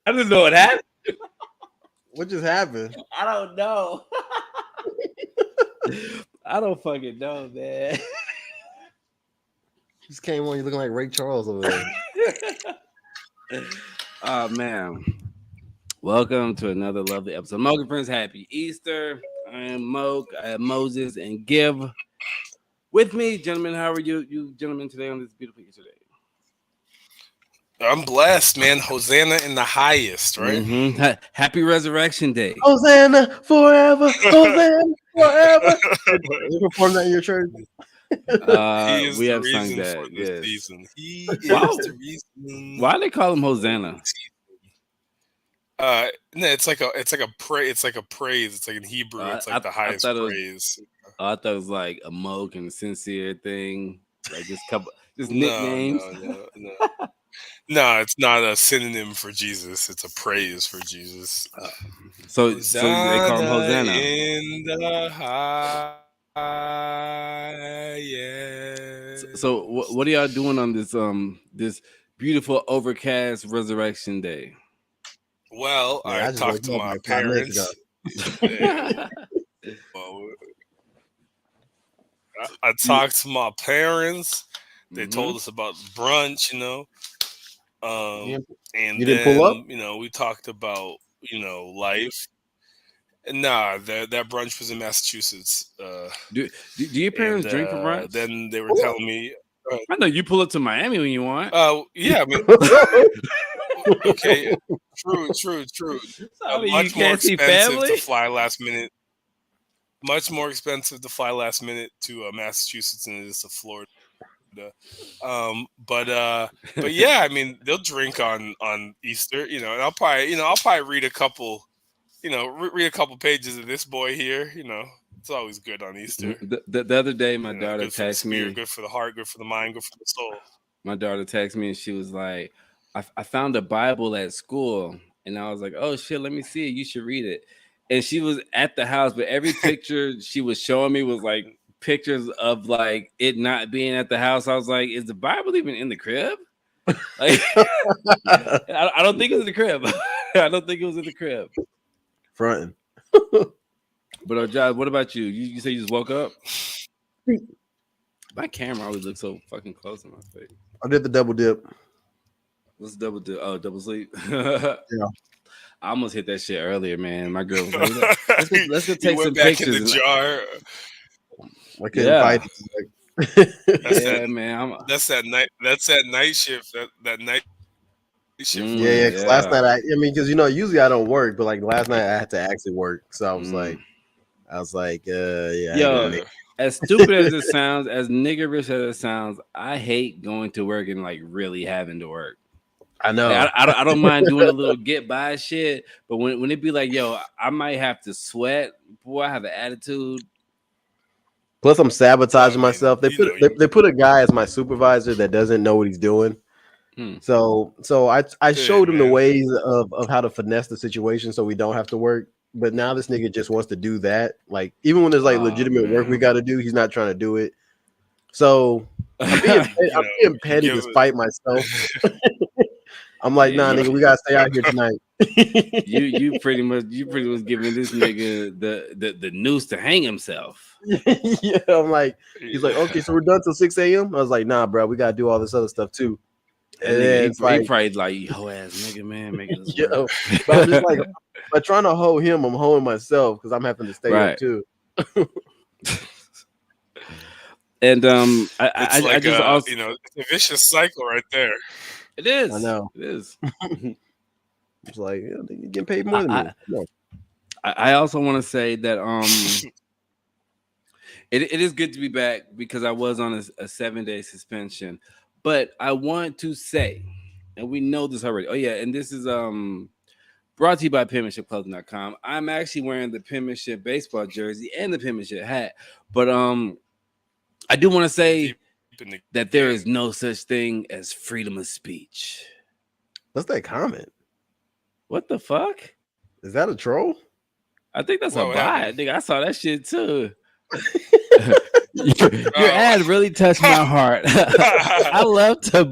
I didn't know what happened. What just happened? I don't know. I don't fucking know, man. Just came on. You looking like Ray Charles over there. Oh man. Welcome to another lovely episode. Moke and Friends, happy Easter. I am Moke, I have Moses and Give with me. Gentlemen, how are you gentlemen today on this beautiful Easter day? I'm blessed, man. Hosanna in the highest, right? Mm-hmm. Happy Resurrection Day. Hosanna forever, Hosanna forever. You perform that in your church? He is We the have sung reason that. for this Yes. season. He is Wow. the reason. Why do they call him Hosanna? No, it's like a praise. It's like in Hebrew. It's like the highest thought it was- praise. I thought it was like a Moke and a sincere thing, like just No, nicknames. No, it's not a synonym for Jesus. It's a praise for Jesus. So they call him Hosanna. In the highest. So what are y'all doing on this beautiful overcast Resurrection Day? Well, Man, I just talked woke to up my like 5 minutes parents. I talked to my parents. They told us about brunch, and you didn't pull up? We talked about life. Nah, that brunch was in Massachusetts. Do your parents drink for brunch? Then they were telling me, I know you pull up to Miami when you want. yeah, I mean, okay, true. Much more expensive to fly last minute. Much more expensive to fly last minute to Massachusetts than it is to Florida. But yeah, I mean, they'll drink on Easter, and I'll probably read a couple, read a couple pages of this boy here. It's always good on Easter. The other day, my daughter texted me. Good for the heart, good for the mind, good for the soul. My daughter texted me and she was like, I found a Bible at school. And I was like, oh shit, let me see it. You should read it. And she was at the house, but every picture she was showing me was like pictures of like it not being at the house. I was like, is the Bible even in the crib? Like, I don't think it was in the crib. I don't think it was in the crib. Fronting. But Josh, what about you? You say you just woke up? My camera always looks so fucking close to my face. I did the double dip. What's double dip? Oh, double sleep. Yeah. I almost hit that shit earlier, man. My girl was like, let's go take some back pictures. In the jar. I couldn't fight it. Man. That's that night shift. That night shift. Yeah. Because last night, because usually I don't work, but like last night I had to actually work, so I was like, yeah. Yo, as stupid as it sounds, as niggerish as it sounds, I hate going to work and like really having to work. I know. Like, I don't mind doing a little get by shit, but when it be like, yo, I might have to sweat, boy, I have an attitude. Plus, I'm sabotaging myself. They put a guy as my supervisor that doesn't know what he's doing. So I showed him the ways of how to finesse the situation so we don't have to work. But now this nigga just wants to do that. Like even when there's like legitimate work we got to do, he's not trying to do it. So I'm being petty to spite myself. I'm like, nah, nigga, we gotta stay out here tonight. you pretty much giving this nigga the noose to hang himself. Yeah, I'm like, he's like, okay, so we're done till 6 a.m. I was like, nah, bro, we gotta do all this other stuff too. And then he probably like, yo ass nigga, man, make this work. But I'm just like, by trying to hold him, I'm holding myself because I'm having to stay up too. And I just also, it's a vicious cycle right there. It is. I know. It is. It's like, you're getting paid more than me. I also want to say that it is good to be back because I was on a 7-day suspension. But I want to say, and we know this already. Oh yeah, and this is brought to you by penmanshipclothing.com. I'm actually wearing the penmanship baseball jersey and the penmanship hat. But I do want to say that there is no such thing as freedom of speech. What's that comment? What the fuck? Is that a troll? I think that's a bot. I think I saw that shit too. Your ad really touched my heart. I love to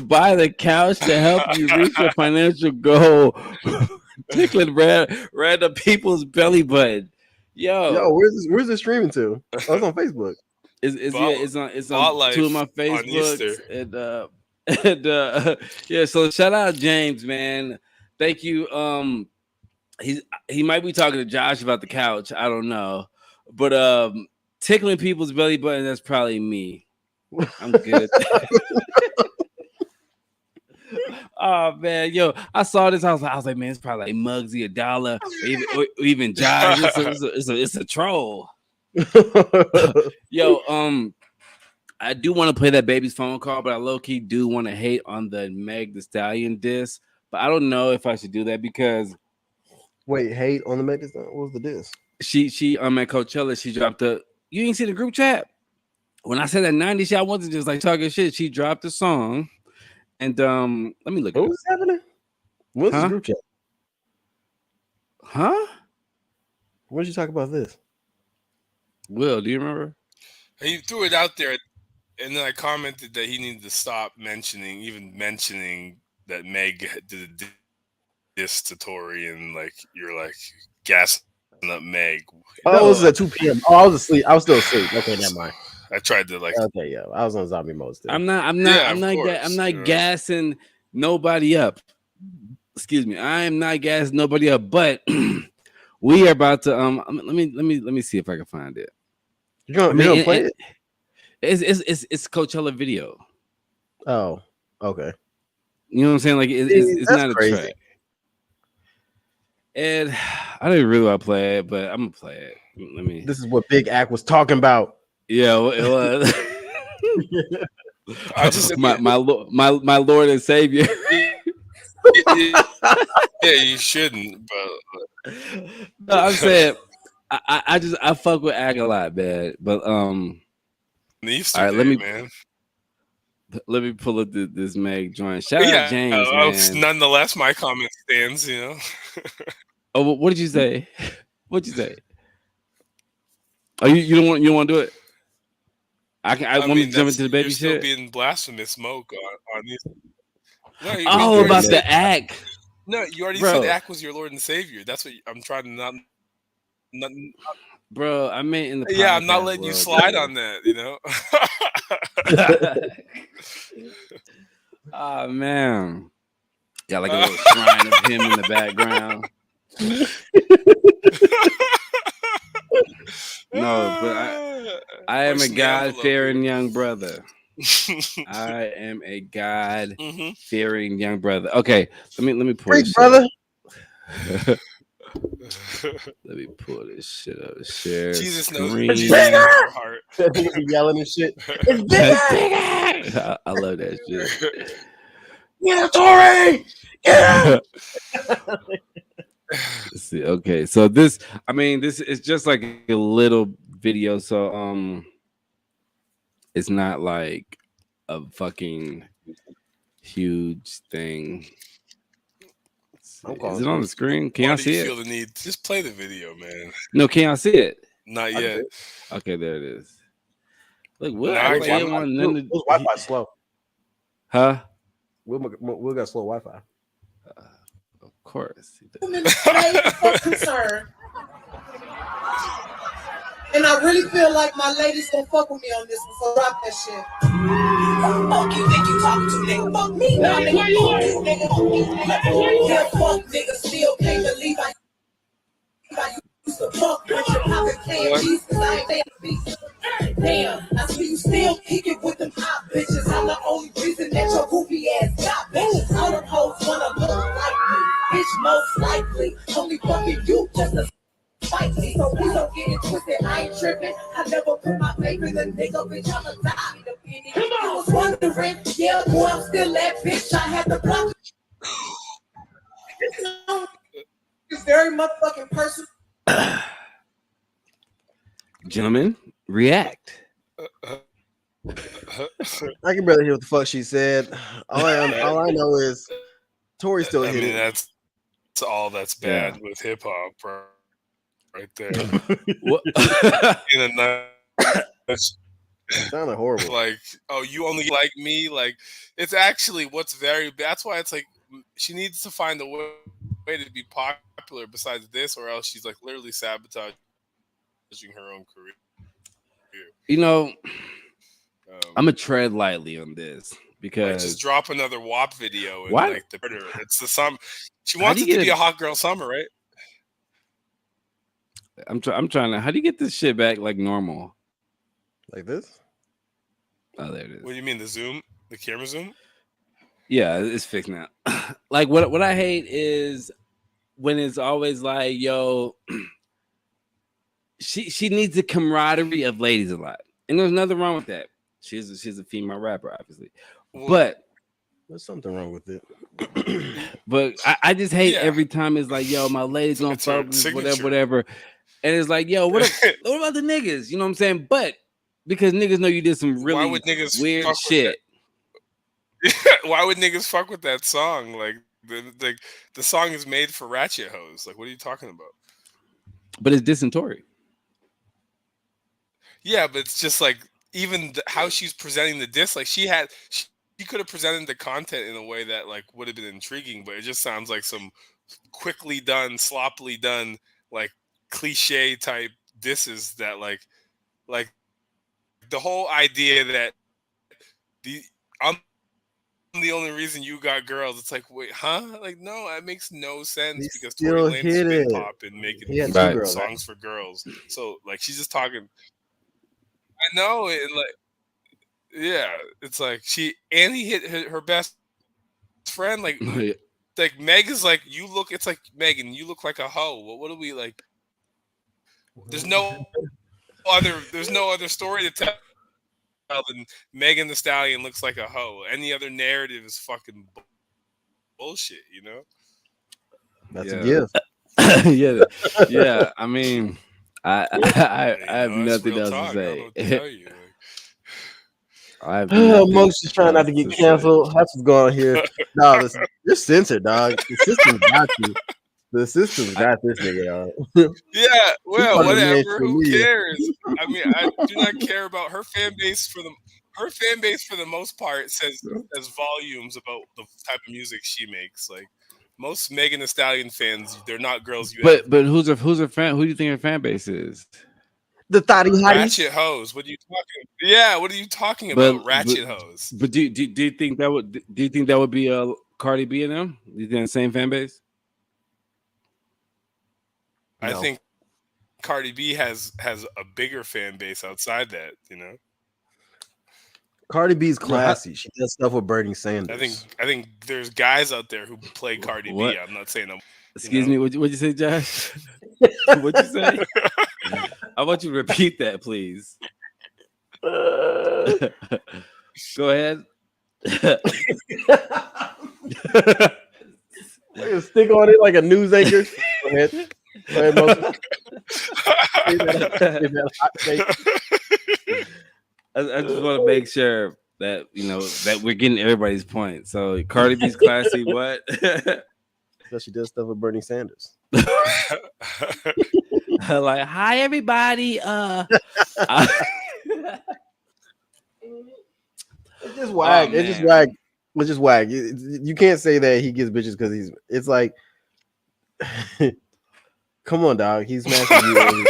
buy the couch to help you reach your financial goal. Tickling random people's belly button. Yo, where's this streaming to? Oh, it's on Facebook. It's on two of my Facebooks and yeah. So shout out James, man. Thank you. He might be talking to Josh about the couch. I don't know, but tickling people's belly button, that's probably me. I'm good. Oh man, yo, I saw this. I was like, man, it's probably like Muggsy, $1, or even Josh. It's a troll. Yo, I do want to play that baby's phone call, but I low key do want to hate on the Meg Thee Stallion diss. But I don't know if I should do that because hate on the Meg Thee Stallion. What was the diss? She at Coachella, she dropped you ain't see the group chat? When I said that 90 shit, I wasn't just like talking shit. She dropped the song. And let me look. What was happening? What's the group chat? Huh? When did you talk about this? Will, do you remember? He threw it out there, and then I commented that he needed to stop mentioning that Meg did a diss to Tory, and like you're like gassing up Meg. Oh, it was at 2 p.m. Oh, I was asleep. I was still asleep. Okay, never mind. I tried to like. Okay, yeah, I was on zombie mode still. I'm not gassing nobody up. Excuse me, I am not gassing nobody up. But we are about to Let me see if I can find it. You're gonna play it? It's Coachella video. Oh, okay. You know what I'm saying? Like it's not a crazy track. And I didn't really want to play it, but I'm gonna play it. Let me. This is what Big Act was talking about. Yeah, it was. I just my Lord and Savior. Yeah, you shouldn't. But no, I'm saying I fuck with Act a lot, man. But Easter all right, Day, man. Let me pull up this Meg joint. Shout out James, man. Nonetheless, my comment stands. You know. Oh, what did you say? What'd you say? Oh, you don't want to do it? I want to jump into the baby still shit. Being blasphemous smoke on these. No, about the Act. No, you already said Act was your Lord and Savior. That's what I'm trying to not. Bro, I meant in the podcast, I'm not letting you slide on that. You know. Oh man, got like a little shrine of him in the background. No, but I am a God-fearing young brother. I am a God-fearing young brother. Okay, let me pull this brother. Let me pull this shit up. Share Jesus knows your heart. Yelling and shit. It's bigger. I love that shit. Yeah, Tory. Yeah. Let's see. Okay, so this is just like a little video, so it's not like a fucking huge thing. Is it on the screen? Can y'all see it? Feel the need? Just play the video, man. No, can y'all see it? Not yet. Okay, there it is. Look, Will Wi-Fi slow. Huh? Will got slow Wi-Fi. Of course. Concern. And I really feel like my ladies gonna fuck with me on this before I drop that shit. Fuck you think you talking to, nigga? Fuck me, nah, nigga. Fuck this nigga. Fuck me, nigga. Yeah, fuck nigga. Still can't believe I used to fuck with your pocket playing cheese because I ain't paying the beat. Damn, I see you still kicking with them hot bitches. I'm the only reason that your goofy ass got bitches. All them hoes wanna look like me. Bitch, most likely. Only fucking you just a fight me, so please don't get it twisted. I ain't tripping. I never put my faith in the nigga, bitch. I'm a die. I was wondering, yeah, boy, I'm still that bitch. I had to block. It's very motherfucking personal. Gentlemen, react. I can barely hear what the fuck she said. All I know is Tory's still hitting. I mean, that's all that's bad with hip hop, right there. What? In a Sounded horrible. Like, oh, you only like me. Like, it's actually what's very. That's why it's like she needs to find a way to be popular besides this, or else she's like literally sabotaging her own career. You know, I'm gonna tread lightly on this because like just drop another WAP video and why? like it's the summer. She wants it to be a hot girl summer, right? I'm trying to. How do you get this shit back like normal? Like this? Oh, there it is. What do you mean, the zoom, the camera zoom? Yeah, it's fixed now. Like what I hate is when it's always like, yo, she needs the camaraderie of ladies a lot, and there's nothing wrong with that. She's a female rapper, obviously, but there's something wrong with it. But I just hate every time it's like, yo, my ladies gonna focus, whatever, and it's like, yo, what about the niggas? You know what I'm saying? But because niggas know you did some really weird shit. Why would niggas fuck with that song? Like the song is made for ratchet hoes. Like, what are you talking about? But it's dysentery. Yeah, but it's just like even how she's presenting the diss. Like she could have presented the content in a way that like would have been intriguing, but it just sounds like some quickly done, sloppily done, like cliche type disses that like the whole idea that I'm the only reason you got girls. It's like, wait, huh? Like, no, that makes no sense because Tory Lanez has been popping, making songs for girls. So like she's just talking. I know it, like, yeah, it's like he hit her best friend. Like Meg is like, you look. It's like Megan, you look like a hoe. What do we like? There's no other story to tell than Megan Thee Stallion looks like a hoe. Any other narrative is fucking bullshit. You know? That's a gift. Yeah. I mean, I have nothing else to say. Most just trying not to get canceled. That's what's going on here. No, you're censored, dog. The system got you. The system's got this nigga out. Yeah, well, whatever. Who cares? I mean, I do not care about her fan base for the most part says volumes about the type of music she makes. Like most Megan Thee Stallion fans, they're not girls. But who's her fan? Who do you think her fan base is? The thotty ratchet hoes. What are you talking? Yeah, what are you talking about? Ratchet hoes. But do you think that would be a Cardi B and them? Do you think the same fan base? No. I think Cardi B has a bigger fan base outside that, you know. Cardi B's classy. She does stuff with Bernie Sanders. I think there's guys out there who play Cardi B. I'm not saying Excuse me. What'd you say, Josh? What'd you say? I want you to repeat that, please. Go ahead. Stick on it like a news anchor. Go ahead. I just want to make sure that that we're getting everybody's point. So Cardi B's classy. What? So she does stuff with Bernie Sanders. Like, hi everybody. It's just whack. It's just whack. It's just whack. You can't say that he gets bitches because it's like. Come on, dog. He's smashing you.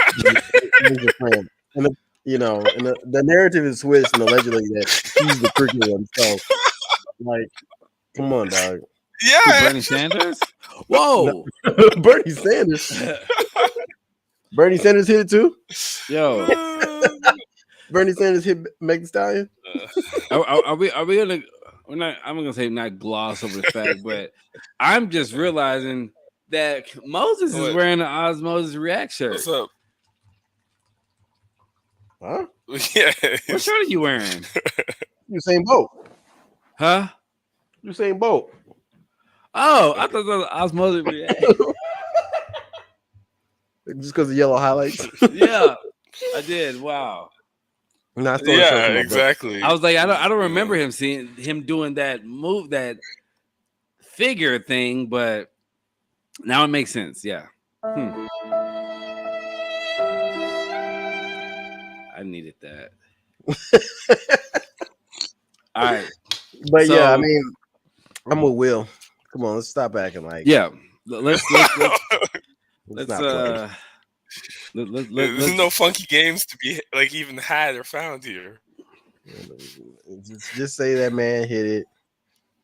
He's your friend. And the narrative is switched and allegedly that he's the cricket one. So, like, come on, dog. Yeah, Bernie Sanders. Whoa, no. Bernie Sanders. Bernie Sanders hit it too. Yo, Bernie Sanders hit Meg Thee Stallion. Are we gonna? We're not. I'm gonna say not gloss over the fact, but I'm just realizing that Moses is wearing an Osmosis React shirt. What's up? Huh? Yeah. What shirt are you wearing? Usain Bolt. Huh? Usain Bolt. Oh, I thought that was Osmosis React. Just because of yellow highlights. Yeah, I did. Wow. Yeah, exactly. I was like, I don't remember him doing that move, that figure thing, but now it makes sense. Yeah. I needed that. All right. But So, yeah, I mean, I'm with Will. Come on, let's stop acting like yeah, let's not play. There's no funky games to be like even had or found here. Just say that man hit it,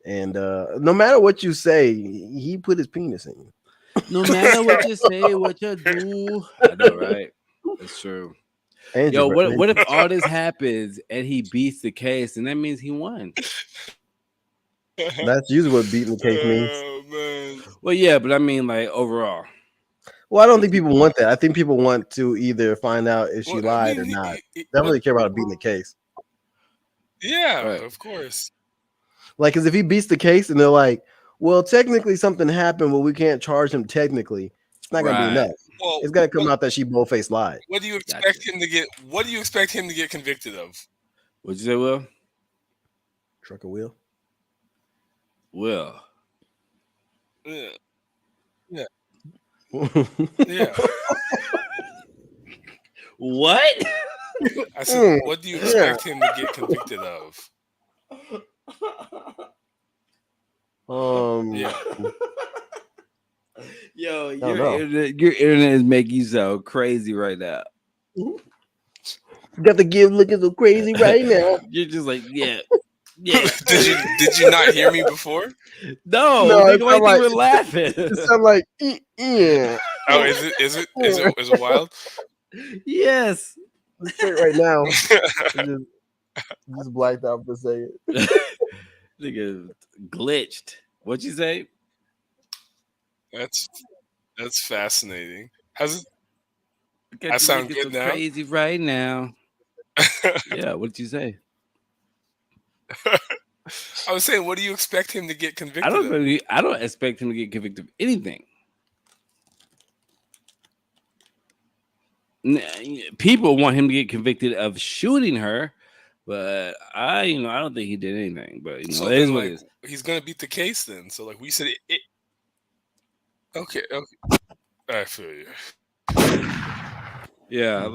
and no matter what you say, he put his penis in you. no matter what you say, what you do, I know, right? That's true. And Yo, your- what if all this happens and he beats the case, and that means he won? That's usually what beating the case means. Oh man. Well, yeah, but I mean, like overall. Well, I don't think people want that. I think people want to either find out if she Well, I lied mean, or not. he- They don't really care about beating the case. Yeah, Right. of course. Like, because if he beats the case and they're like, well, technically something happened, but we can't charge him technically, it's not going to be Right. enough. Well, It's got to come out that she bold-faced lied. what do you expect him to get? What do you expect him to get convicted of? What'd you say, Will? Trucker Will. Will. Yeah. Yeah. What? I said, what do you expect him to get convicted of? Yeah. Yo, know. your internet is making you so crazy right now. Got the give looking so crazy right now. You're just like, yeah. Did you not hear me before? No, it nigga, why sound you think like- we're laughing? It sound like, yeah. Oh, is it wild? Yes. Straight right now. Just blacked out for a second. Nigga glitched. What'd you say? That's fascinating. How's it? Got I you sound looking good so now? crazy right now. Yeah, what'd you say? I was saying, what do you expect him to get convicted I of? don't expect him to get convicted of anything. People want him to get convicted of shooting her, but I don't think he did anything. But So it is then, what like, it is. he's gonna beat the case then. So like we said, it okay. I feel you. Yeah.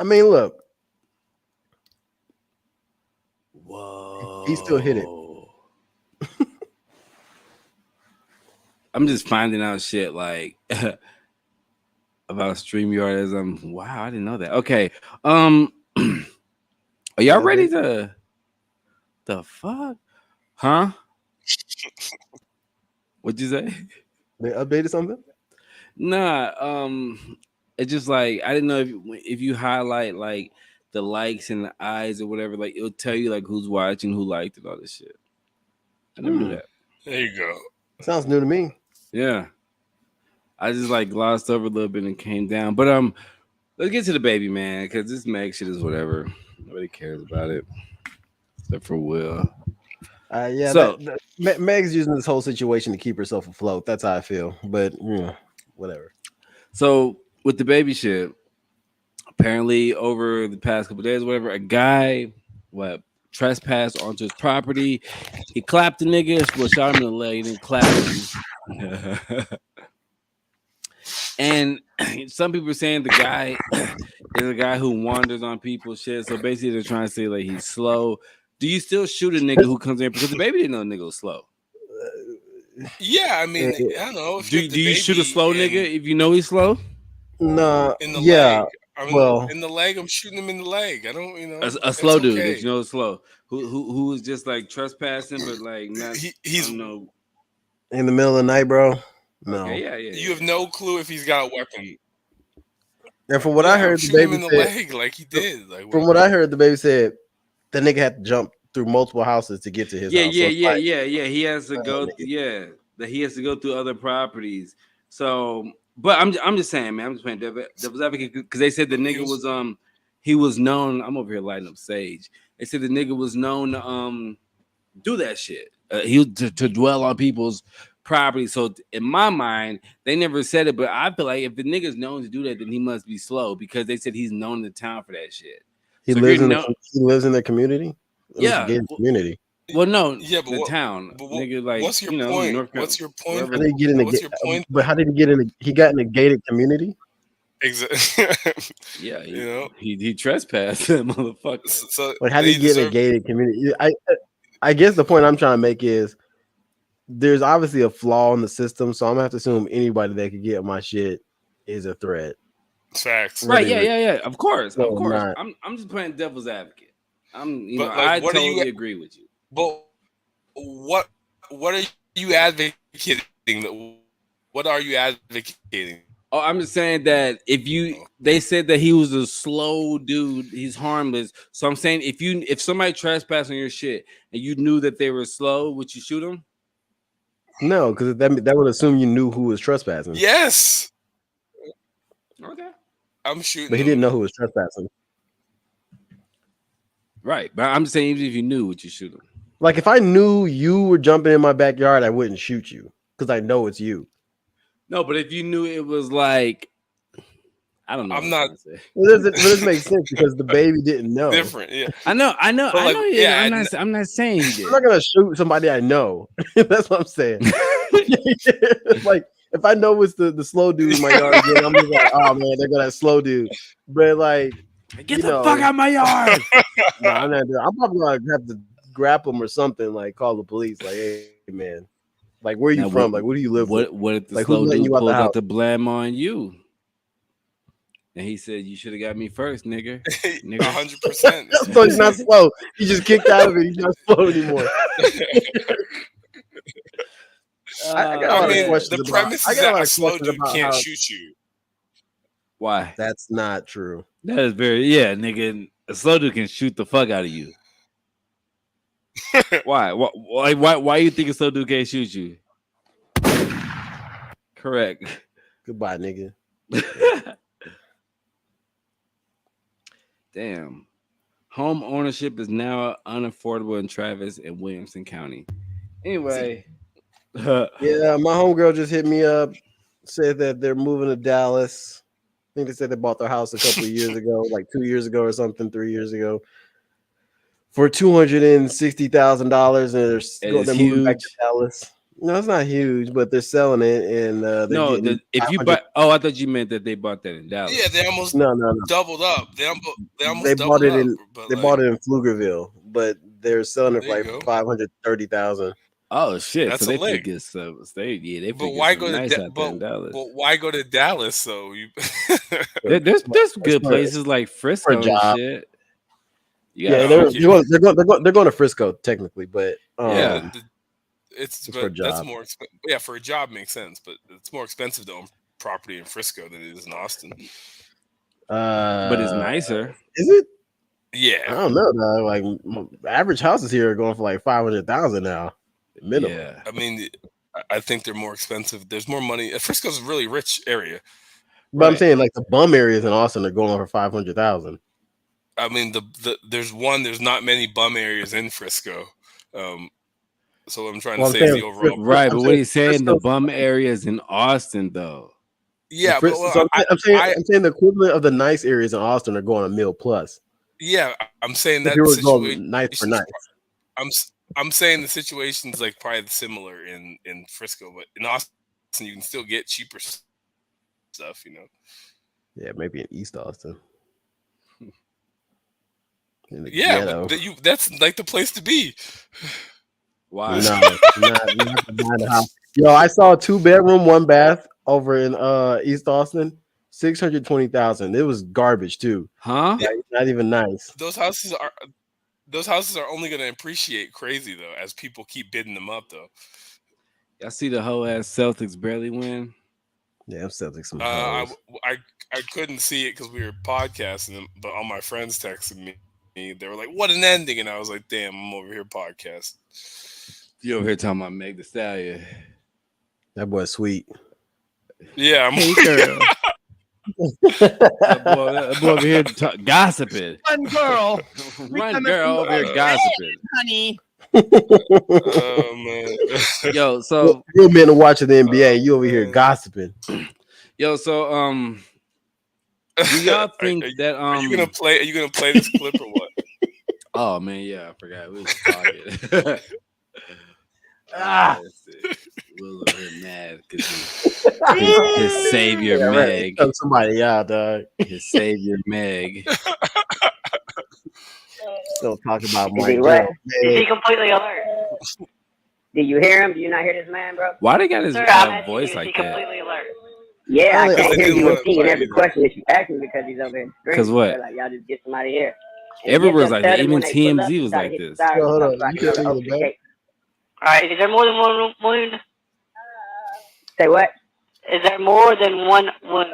I mean, look. Whoa. He still hit it. I'm just finding out shit like about StreamYard as wow, I didn't know that. Okay. Are y'all ready to the fuck? Huh? What'd you say? They updated something? Nah, it's just like I didn't know if you highlight like the likes and the eyes or whatever, like it'll tell you like who's watching, who liked and all this shit. I never knew that. There you go. Sounds new to me. Yeah. I just like glossed over a little bit and came down. But let's get to the baby, man, because this Meg shit is whatever. Nobody cares about it. Except for Will. Yeah, so Meg's using this whole situation to keep herself afloat. That's how I feel. But whatever. So with the baby shit, apparently over the past couple of days, whatever, a guy trespassed onto his property. He clapped the nigga, shot him in the leg, and then clapped him. And some people are saying the guy is a guy who wanders on people's shit. So basically, they're trying to say like he's slow. Do you still shoot a nigga who comes in because the baby didn't know the nigga was slow? Yeah, I mean, I don't know. If Do you shoot a slow nigga if you know he's slow? No. In the yeah. leg. I mean, well, in the leg, I'm shooting him in the leg. I don't, a slow dude that you know is slow, who is just like trespassing, but like not. He's in the middle of the night, bro. No. Okay, yeah. You have no clue if he's got a weapon. And from what I heard, the baby baby him in the said, leg like he did. Like, from what I heard, the baby said the nigga had to jump through multiple houses to get to his house. Yeah. He has to go. That he has to go through other properties. So, but I'm just saying, man. I'm just playing devil's advocate because they said the nigga was he was known. I'm over here lighting up sage. They said the nigga was known to do that shit. He was to dwell on people's property. So in my mind, they never said it, but I feel like if the nigga's known to do that, then he must be slow because they said he's known in the town for that shit. He lives in the community. Yeah, community. Well, no, yeah, but the town. But nigga, like, what's your point? North What's your point? How did he get in What's your point? But how did he get in? He got in a gated community. Exactly. Yeah, You know, he trespassed that motherfucker. so Like, how do they you get in a deserve. gated community? I guess the point I'm trying to make is there's obviously a flaw in the system, so I'm gonna have to assume anybody that could get my shit is a threat. Facts. Right? Whether Yeah. Of course, or not. I'm just playing devil's advocate. But like, I what are you? totally agree with you. But what are you advocating? What are you advocating? Oh, I'm just saying that they said that he was a slow dude, he's harmless. So I'm saying if somebody trespassed on your shit and you knew that they were slow, would you shoot them? No, because that would assume you knew who was trespassing. Yes, Okay. I'm shooting. But he didn't know who was trespassing. Right, but I'm saying even if you knew, would you shoot them? Like, if I knew you were jumping in my backyard, I wouldn't shoot you because I know it's you. No, but if you knew it was like, I don't know. I'm not. Well, this makes sense because the baby didn't know. Different, yeah. I know. But like, yeah, I'm not saying he did. I'm not gonna shoot somebody I know. That's what I'm saying. Like, if I know it's the slow dude in my yard again, I'm just like, oh man, they're gonna slow dude. But like, get the fuck out of my yard. No, I'm not doing. I'm probably gonna have to grab him or something. Like, call the police. Like, hey man, like, where are you from? Like, where do you live? What if the like, slow dude pulled out the blame on you? And he said, "You should have got me first, nigga." 100%. So he's not slow. He just kicked out of it. He's not slow anymore. I mean, the premise is that a slow dude can't shoot you. Why? That's not true. That is nigga. A slow dude can shoot the fuck out of you. Why? Why you think a slow dude can't shoot you? Correct. Goodbye, nigga. Damn. Home ownership is now unaffordable in Travis and Williamson County. Anyway. Yeah, my homegirl just hit me up, said that they're moving to Dallas. I think they said they bought their house a couple of years ago, like 2 years ago or something, 3 years ago, for $260,000, and they're moving back to Dallas. No, it's not huge, but they're selling it, and if you buy. Oh, I thought you meant that they bought that in Dallas. Yeah, they almost doubled up. They bought it in Pflugerville, but they're selling it for like $530,000. Oh shit! That's so they a lick. Get some. They but why go nice to Dallas? But why go to Dallas? So there's good places like Frisco and shit. They're going to Frisco technically, but it's for a job. That's more expensive. Yeah, for a job makes sense, but it's more expensive to own property in Frisco than it is in Austin. But it's nicer. Is it? Yeah, I don't know. Like, average houses here are going for like $500,000 now, minimum. Yeah, I mean, I think they're more expensive. There's more money. Frisco's a really rich area, but I'm saying like the bum areas in Austin are going for $500,000. I mean, there's not many bum areas in Frisco. So I'm trying to say the overall. Right, but what he's saying, the bum areas in Austin, though. Yeah, I'm saying the equivalent of the nice areas in Austin are going $1 million plus. Yeah, I'm saying that situation nice for nice. I'm saying the situation's like probably similar in Frisco, but in Austin you can still get cheaper stuff, you know. Yeah, maybe in East Austin. Yeah, but that's like the place to be. Why? No, Yo, I saw a 2-bedroom, 1-bath over in East Austin, $620,000. It was garbage too. Huh? Like, not even nice. Those houses are only going to appreciate crazy though, as people keep bidding them up though. I see the whole ass Celtics barely win. Yeah, I'm Celtics. I couldn't see it because we were podcasting, but all my friends texted me. They were like, "What an ending!" And I was like, "Damn, I'm over here podcasting." You over here talking about Meg Thee Stallion? That boy's sweet. Yeah, hey girl. that boy over here gossiping. One girl, one girl over here gossiping, honey. Oh man, yo, so real men are watching the NBA. You over here gossiping. Yo, so do y'all think that are you gonna play this clip or what? Oh man, yeah, I forgot we was talking. Will over here mad because his savior Meg, somebody out, dog. his savior Meg. Still talking about Is my he girl. what? Is he completely alert? Did you hear him? Do you not hear this man, bro? Why they got his Sir, voice is like he that? completely alert? Yeah, I can't hear you repeating every question that you ask me because he's over here. Because what? Like, y'all just get somebody here. Everywhere's like that. Even TMZ was like this. Hold on. You can't hear the back? All right, is there more than one wound? Say what? Is there more than one wound?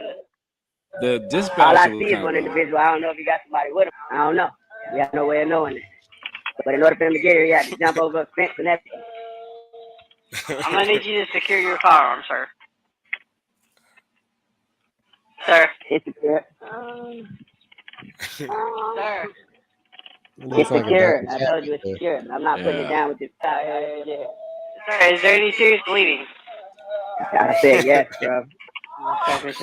The dispatcher. All I see is one individual. I don't know if you got somebody with him. I don't know. We have no way of knowing it. But in order for him to get here, he had to jump over a fence and everything. I'm gonna need you to secure your firearm, sir. Sir. It's secure. Sir. It's secure. I told you it's secure. I'm not putting it down with this tire. Sir, is there any serious bleeding? I said yes, bro. Just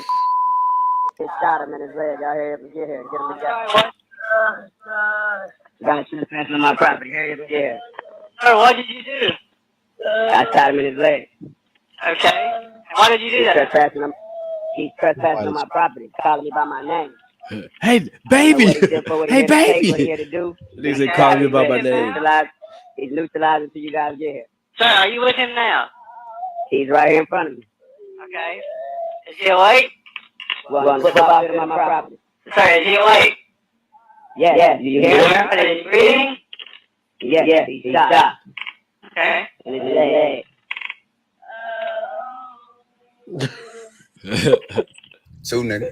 shot him in his leg. Y'all hear him get here. Get him together. Got you trespassing on my property. Hurry up and get here. Sir, what did you do? I shot him in his leg. Okay. And why did you do that? He's trespassing on my property, calling me by my name. Hey, baby! Hey, baby! What he here to do? He said, calling me by my name. He's neutralized until you guys get here. Sir, are you with him now? He's right here in front of me. Okay. Is he awake? Well, put the box on my property. Sir, is he awake? Yes. Do you hear him? Is he breathing? Yes, he's shot. Okay. And it's his leg. Two, nigga.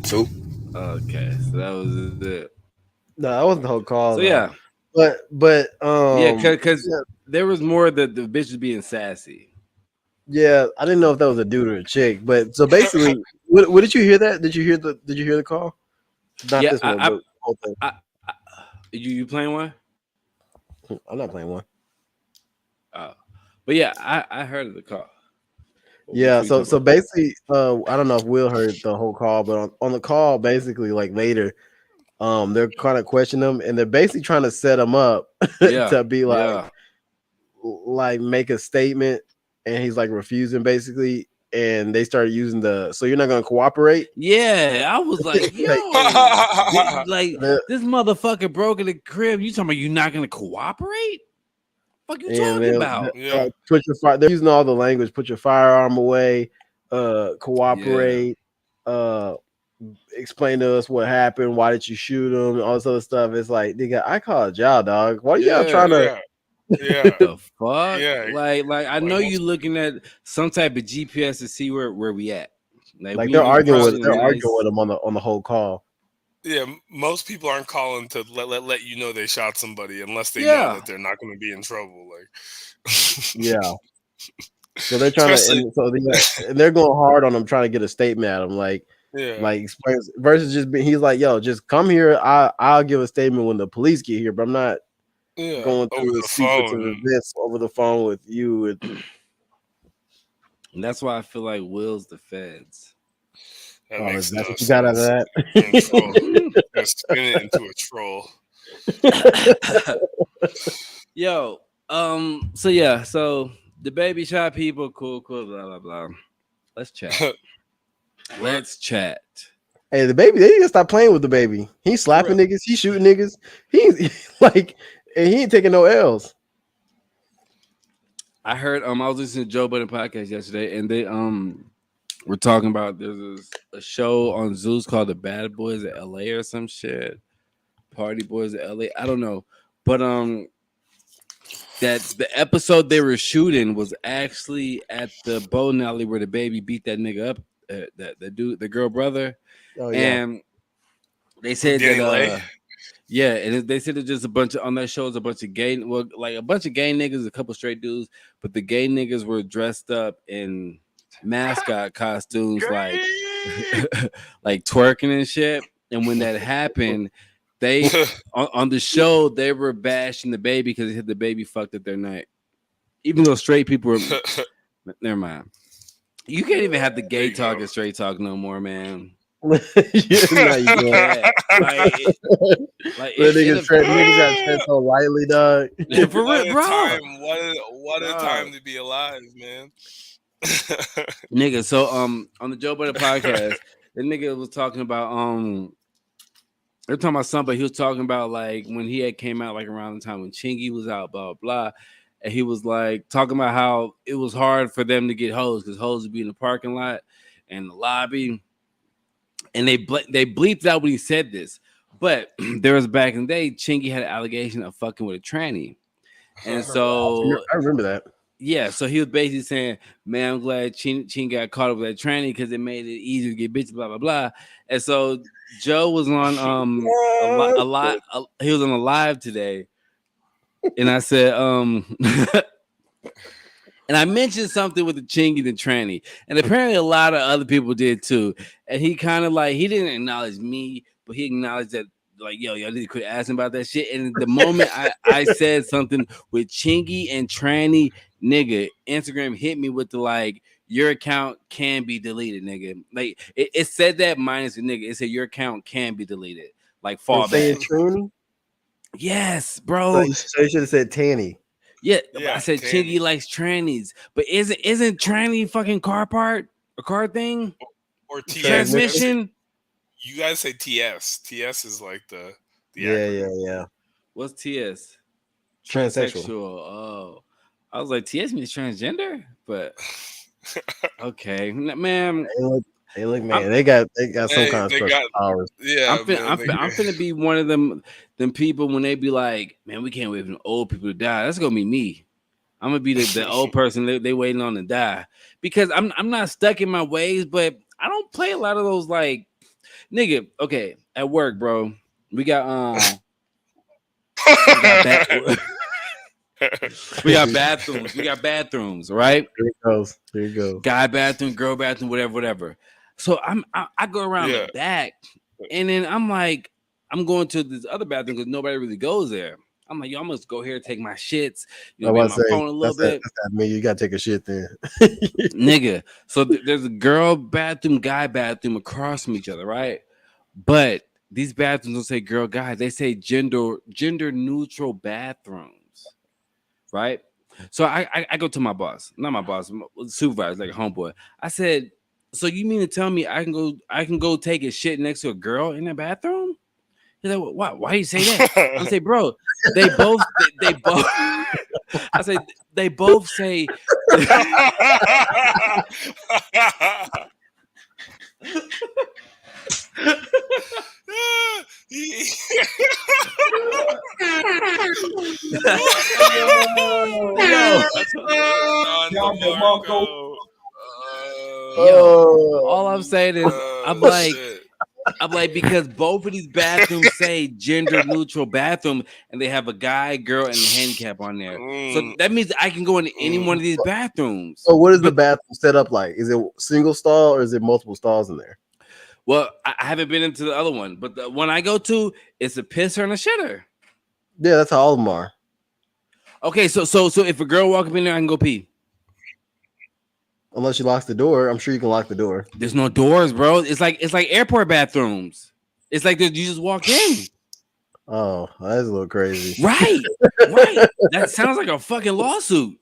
Two. Okay, so that was it. No, that wasn't the whole call. So yeah, but yeah, because there was more that the bitch was being sassy. Yeah, I didn't know if that was a dude or a chick, but so basically, what did you hear that? Did you hear the call? Not this one, but the whole thing. You playing one? I'm not playing one. Oh, but yeah, I heard the call. Yeah, so basically, I don't know if Will heard the whole call, but on the call, basically, like later, they're kind of questioning him, and they're basically trying to set him up to be like make a statement, and he's like refusing basically, and they started using so you're not gonna cooperate? Yeah, I was like, yo, like this motherfucker broke in the crib. You talking about you not gonna cooperate? What you talking about? They're using all the language. Put your firearm away. Cooperate. Explain to us what happened. Why did you shoot him? All this other stuff. It's like, nigga, I called y'all, dog. Why y'all trying to? Yeah. The fuck? Yeah. Like I know you looking at some type of GPS to see where we at. Like they're arguing with him on the whole call. Yeah, most people aren't calling to let you know they shot somebody unless they know that they're not going to be in trouble. Like, yeah. So they're trying and they're going hard on him, trying to get a statement at him, like explains versus just he's like, yo, just come here. I'll give a statement when the police get here, but I'm not going through the secrets of events over the phone with you. And that's why I feel like Will's the feds. That makes that's what you got out of that. Spin it into a troll. Yo, so the baby shot people, cool, blah blah blah. Let's chat. Let's chat. Hey, the baby, they need to stop playing with the baby. He's slapping niggas, he's shooting niggas. He's like, and he ain't taking no L's. I heard I was listening to Joe Budden podcast yesterday, and they we're talking about there's a show on Zeus called The Bad Boys of LA or some shit. Party Boys of LA. I don't know. But that the episode they were shooting was actually at the bowling alley where the baby beat that nigga up, the dude, the girl brother. Oh, yeah. And they said that and they said it's just a bunch of on that show is a bunch of gay, like a bunch of gay niggas, a couple straight dudes, but the gay niggas were dressed up in mascot costumes, like like twerking and shit. And when that happened, they on the show they were bashing the baby because the baby fucked up their night. Even though straight people were never mind. You can't even have the gay talk and straight talk no more, man. No, you can't. Yeah, like Niggas got tread so lightly, dog. for real, bro. What a time to be alive, man. Nigga, so on the Joe Budden podcast, the nigga was talking about they're talking about something, but he was talking about like when he had came out like around the time when Chingy was out, blah blah. And he was like talking about how it was hard for them to get hoes because hoes would be in the parking lot and the lobby. And they bleeped out when he said this. But there was back in the day, Chingy had an allegation of fucking with a tranny. And so I remember that. Yeah, so he was basically saying, "Man, I'm glad Chin got caught up with that tranny because it made it easier to get bitches, blah blah blah." And so Joe was on a lot. He was on a live today, and I said and I mentioned something with the Chingy the tranny, and apparently a lot of other people did too. And he kind of like he didn't acknowledge me, but he acknowledged that. Like, yo, y'all need to quit asking about that shit. And the moment I said something with Chingy and tranny, nigga, Instagram hit me with the like, your account can be deleted, nigga. Like it said that minus the nigga. It said your account can be deleted. Like fall back. Yes, bro. So you should have said Tanny. Yeah, I said Chingy likes trannies, but isn't tranny fucking car part a car thing or transmission? You guys say TS. TS is like the yeah. What's TS? Transsexual. Oh, I was like, TS means transgender, but okay, man. Hey, look, man, they got some kind of special powers. Yeah, I'm finna be one of them people when they be like, man, we can't wait for old people to die. That's gonna be me. I'm gonna be the old person they waiting on to die because I'm not stuck in my ways, but I don't play a lot of those like. Nigga, okay, at work, bro, we got we got bathrooms. We got bathrooms, right? Here it goes. Guy bathroom, girl bathroom, whatever. So I go around the back, and then I'm like, I'm going to this other bathroom because nobody really goes there. I'm like, yo, I'm gonna go here, take my shits, be on my phone a little bit. You gotta take a shit then, nigga. So there's a girl bathroom, guy bathroom across from each other, right? But these bathrooms don't say girl, guy. They say gender neutral bathrooms, right? So I go to my boss, not my boss, supervisor, like a homeboy. I said, so you mean to tell me I can go take a shit next to a girl in the bathroom? He's like, why you say that? I say, bro, they both. I say they both say. All I'm saying is, I'm like, because both of these bathrooms say gender neutral bathroom, and they have a guy, girl, and a handicap on there. So that means I can go into any one of these bathrooms. So what is the bathroom set up like? Is it single stall or is it multiple stalls in there? Well, I haven't been into the other one, but the one I go to, it's a pisser and a shitter. Yeah, that's how all of them are. Okay, so if a girl walk up in there, I can go pee. Unless you lock the door, I'm sure you can lock the door. There's no doors, bro. It's like airport bathrooms. It's like you just walk in. Oh, that's a little crazy. Right. That sounds like a fucking lawsuit.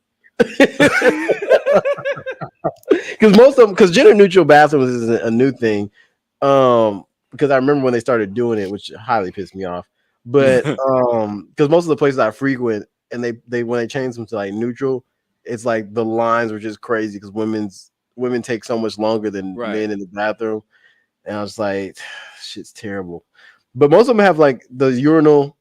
Because gender neutral bathrooms isn't a new thing. Because I remember when they started doing it, which highly pissed me off. But because most of the places I frequent, and they when they changed them to like neutral, it's like the lines were just crazy because women take so much longer than men in the bathroom, and I was like, shit's terrible. But most of them have like the urinal.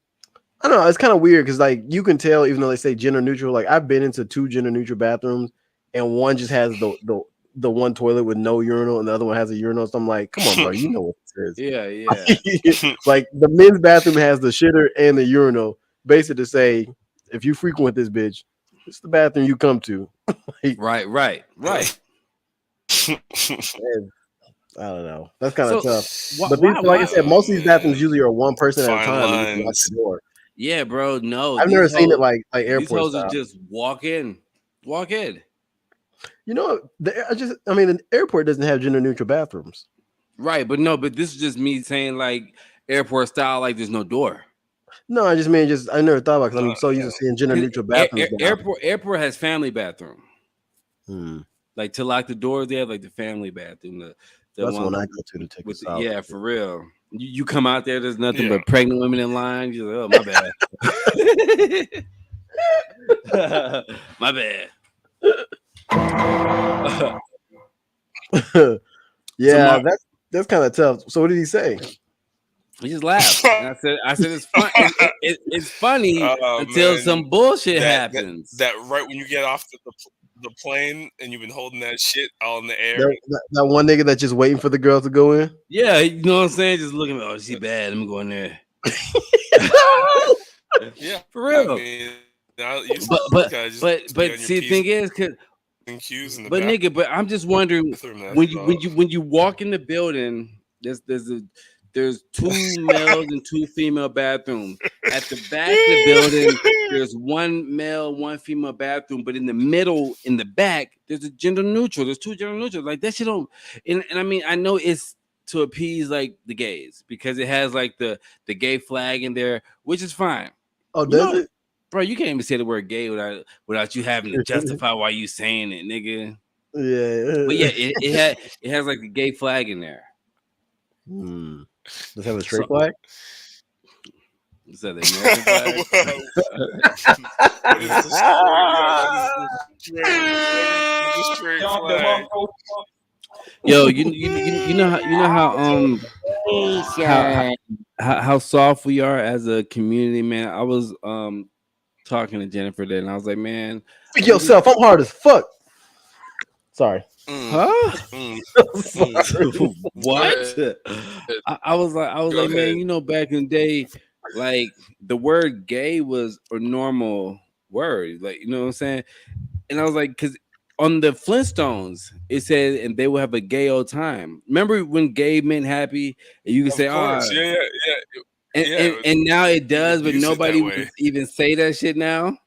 I don't know. It's kind of weird because like you can tell, even though they say gender neutral. Like I've been into 2 gender neutral bathrooms, and one just has the one toilet with no urinal, and the other one has a urinal. So I'm like, come on, bro, you know what this is. Yeah. Like the men's bathroom has the shitter and the urinal, basically to say, if you frequent this bitch, it's the bathroom you come to. Like, right. Man, I don't know. That's kind of tough. But like I said, most of these bathrooms usually are one person at a time. And you lock the door. Yeah, bro. No, I've never seen it like airport. These hoes are just walk in. You know, the airport doesn't have gender neutral bathrooms. Right, but no, but this is just me saying like airport style, like there's no door. No, I just mean I never thought about it because I'm so used to seeing gender 'Cause neutral bathrooms now. airport has family bathroom. Hmm. Like to lock the doors, they have like the family bathroom, the That's the one one I go to take a with shower. yeah, for real. You come out there, there's nothing Yeah. but pregnant women in line. You're like, oh my bad, my bad. Yeah, Tomorrow, that's kind of tough. So what did he say? he just laughed. And I said it's fun. It's funny Oh until some man, bullshit that happens. right when you get off the plane and you've been holding that shit all in the air. That one nigga that's just waiting for the girl to go in. Yeah, you know what I'm saying? Just looking, oh, she bad. Let me go in there. Yeah, For real. I mean, you But see, the thing is, cues in the but nigga, but I'm just wondering bathroom. when you walk in the building, there's 2 males and 2 female bathrooms. At the back of the building, there's 1 male, 1 female bathroom, but in the middle, in the back, there's a gender neutral. There's 2 gender neutral. Like that shit don't. And I mean, I know it's to appease like the gays because it has like the gay flag in there, which is fine. Oh, You does know, it? bro, you can't even say the word gay without you having to justify why you saying it, nigga. Yeah. But yeah, it has like the gay flag in there. Hmm. Does it have a straight flag? Is that the American flag? What is the straight flag? Yo, you know how soft we are as a community, man. I was talking to Jennifer today, and I was like, man, Speak yourself. I'm hard as fuck. Sorry. Huh? Sorry. What? I was like, man, you know, back in the day, like the word gay was a normal word, like you know what I'm saying. And I was like, because on the Flintstones, it said, and they will have a gay old time. Remember when gay meant happy, and you can say, Of course, yeah. and now it does, but use it that nobody way. would even say that shit now.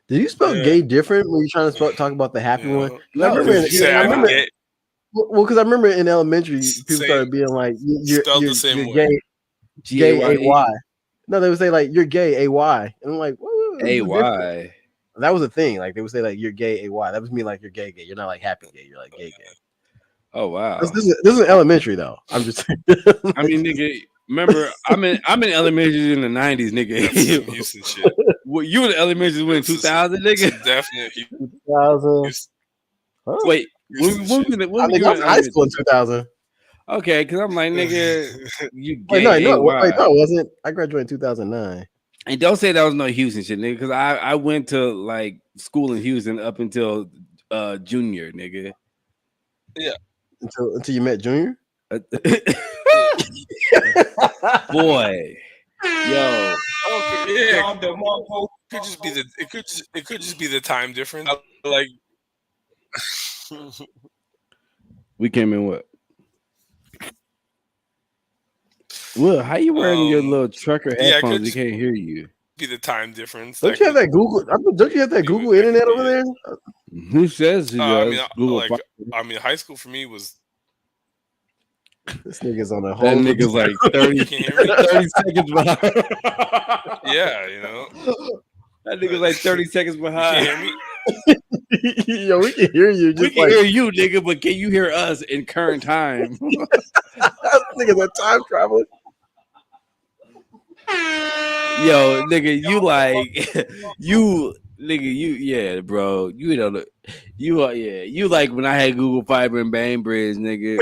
Did you spell gay different when you're trying to talk about the happy one? No, I remember. gay. Well, because I remember in elementary, people Same. started being like, "You're Spelled the same you're way. gay, gay Gaye. ay." No, they would say like, "You're gay ay," and I'm like, "What? AY. That was a thing. Like they would say like, "You're gay ay." That was me like, "You're gay gay." You're not like happy gay. You're like gay gay. Oh wow. This is elementary though. I'm just saying. I mean, nigga, remember I'm in elementary in the 90s, nigga. That's some Houston shit. Well, you were in elementary when 2000, nigga. Definitely. 2000. Huh? Wait, when I was in high school in 2000. Okay, because I'm like, nigga, you gay. Wait, no, it wasn't. I graduated in 2009. And don't say that was no Houston shit, nigga, because I went to like school in Houston up until junior, nigga. Yeah. Until you met Junior? Boy. Yo. Yeah. It could just be the time difference. Like we came in what? Well, how you wearing your little trucker headphones? We can't hear you. Be the time difference. Don't you have that Google? Don't you have that Google internet over there? Who says he does? I mean, high school for me was. This nigga's on a whole. That nigga's like 30, 30 seconds behind. Yeah, you know. That nigga's like 30 seconds behind. You hear me? Yo, we can hear you. We can hear you, nigga, but can you hear us in current time? Nigga's a time traveler. Yo, nigga, yeah, bro. You know, you like when I had Google Fiber and Bainbridge, nigga.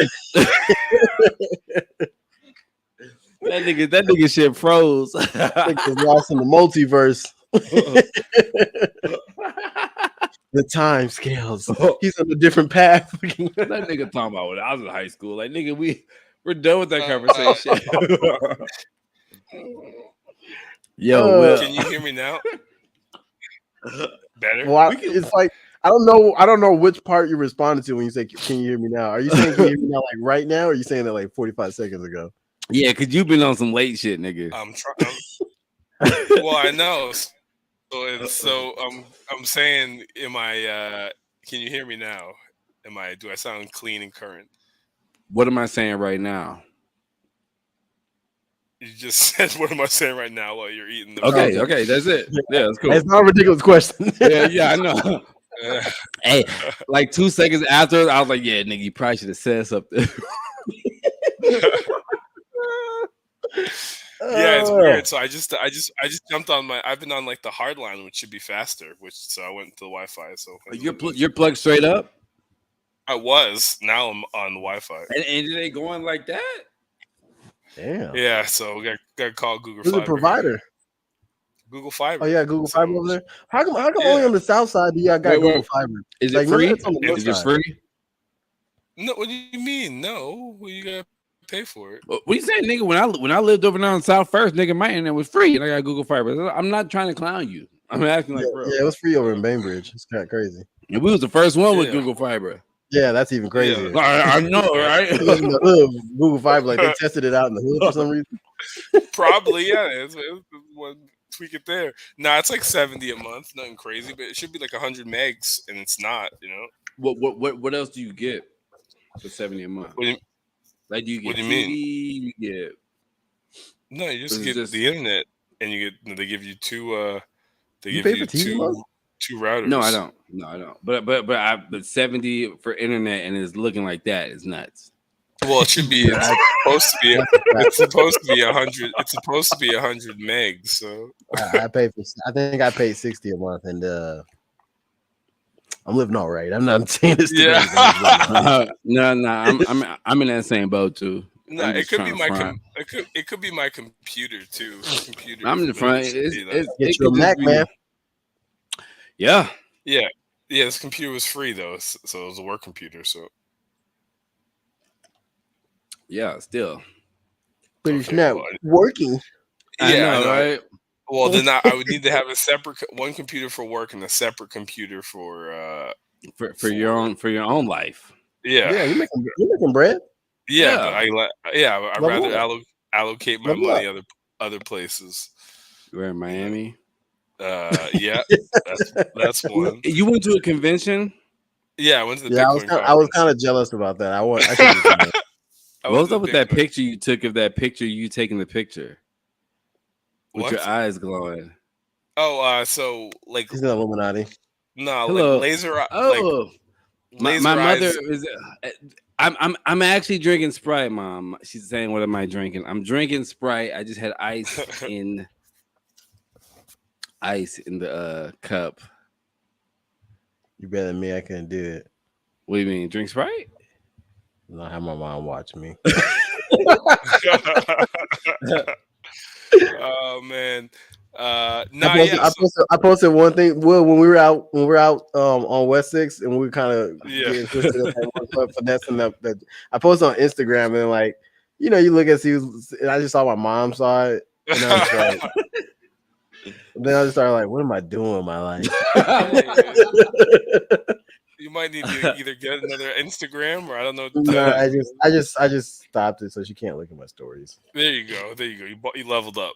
that nigga shit froze. Nigga's lost in the multiverse. The time scales. He's on a different path. That nigga talking about when I was in high school. Like, nigga, we're done with that conversation. Yo, can you hear me now? Better. Well, it's like I don't know which part you responded to when you say "Can you hear me now?" Are you saying "Can you hear me now" like right now, or are you saying that like 45 seconds ago? Yeah, because you've been on some late shit, nigga. I'm trying. Well, I know. So I'm saying, am I? Can you hear me now? Do I sound clean and current? What am I saying right now? You just said, "What am I saying right now?" While you're eating the. Okay, that's it. Yeah, that's cool. It's not a ridiculous question. Yeah, I know. Hey, like 2 seconds after, I was like, "Yeah, nigga, you probably should have said something." Yeah, it's weird. So I just jumped on my. I've been on like the hard line, which should be faster. So I went to the Wi-Fi. So You're plugged straight up, I was. Now I'm on the Wi-Fi. and it ain't going like that. Damn. Yeah, so we got to call Google Who's the Fiber. provider? Google Fiber. Oh yeah, Google Fiber over there. How come only on the south side do y'all got Wait, Google Fiber? Is Like, it free? on the north Is it side. free? No, what do you mean? No, well, you gotta pay for it. What you say, nigga? When I lived over there on South First, nigga, my internet was free, and I got Google Fiber. I'm not trying to clown you. I'm asking like, bro. Yeah, it was free over in Bainbridge. It's kind of crazy. And we was the first one with Google Fiber. Yeah, that's even crazier. I know, right? It was in the hood, Google Fiber, like they tested it out in the hood for some reason. Probably, yeah. It's one tweak it there. Nah, it's like 70 a month. Nothing crazy, but it should be like 100 megs, and it's not. You know. What else do you get for 70 a month? Like, do you get what do you TV? mean? You get No, you just get the internet, and you get. They give you two. They You give pay you for TV? two routers. No, I don't. No, I don't. But 70 for internet and it's looking like that is nuts. Well, it should be. It's supposed to be. It's supposed to be 100. It's supposed to be 100 megs. So I pay for. I think I paid 60 a month, and I'm living all right. I'm not saying this. Yeah. No. I'm in that same boat too. No, it could be my it could be my computer too. Computer. I'm in the front. Get you a Mac, man. Yeah. Yeah. This computer was free though, so it was a work computer. So. Yeah, still. But it's not working. I know, right? Well, then I would need to have a separate one computer for work and a separate computer for your own life. Yeah. Yeah, you're making bread. Yeah, but I'd rather allocate my money other places. You're in Miami. Yeah, that's one. You went to a convention? Yeah, I went to the. Yeah, I was kind of jealous about that. What was up with that picture you took of that picture you taking the picture with your eyes glowing? Oh, so like he's an Illuminati. No, like laser. Oh, like, my mother is. I'm actually drinking Sprite, Mom. She's saying, "What am I drinking?" I'm drinking Sprite. I just had ice in the cup. You better than me. I couldn't do it. What do you mean? Drink Sprite? No, I have my mom watch me. Oh man. I posted one thing. Well, when we were out on West 6 and we were kind of getting twisted up on finessing that. I posted on Instagram and like, you look at and I just saw my mom saw it. And I was like, then I just started like, what am I doing with my life? You might need to either get another Instagram or I don't know. No, I just stopped it so she can't look at my stories. There you go. You leveled up.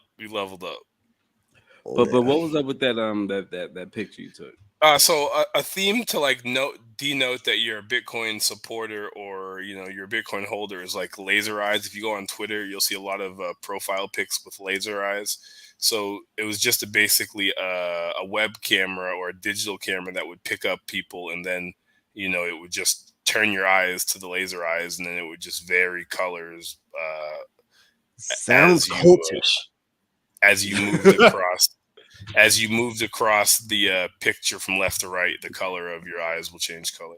But what was up with that picture you took? So a theme to like denote that you're a Bitcoin supporter or you're a Bitcoin holder is like laser eyes. If you go on Twitter, you'll see a lot of profile pics with laser eyes. So it was just basically a web camera or a digital camera that would pick up people, and then it would just turn your eyes to the laser eyes, and then it would just vary colors. Sounds cultish. As you moved across. As you moved across the picture from left to right, the color of your eyes will change color.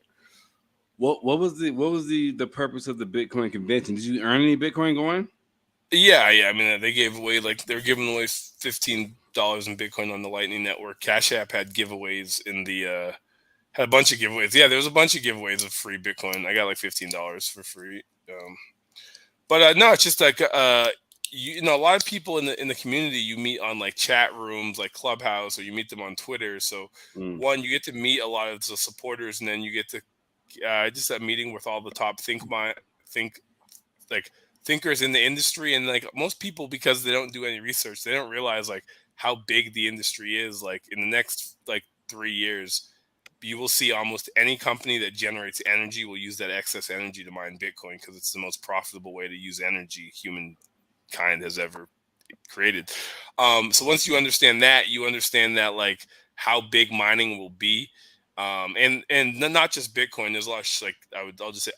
What was the purpose of the Bitcoin convention? Did you earn any Bitcoin going? Yeah. I mean, they gave away they're giving away $15 in Bitcoin on the Lightning Network. Cash App had giveaways had a bunch of giveaways. Yeah, there was a bunch of giveaways of free Bitcoin. I got like $15 for free. But no, it's just like a lot of people in the community you meet on like chat rooms like Clubhouse, or you meet them on Twitter. So one, you get to meet a lot of the supporters, and then you get to just that meeting with all the top thinkers in the industry. And like most people, because they don't do any research, they don't realize like how big the industry is. Like in the next like 3 years, you will see almost any company that generates energy will use that excess energy to mine Bitcoin because it's the most profitable way to use energy humankind has ever created. So once you understand that like how big mining will be, and not just Bitcoin. There's a lot of like I'll just say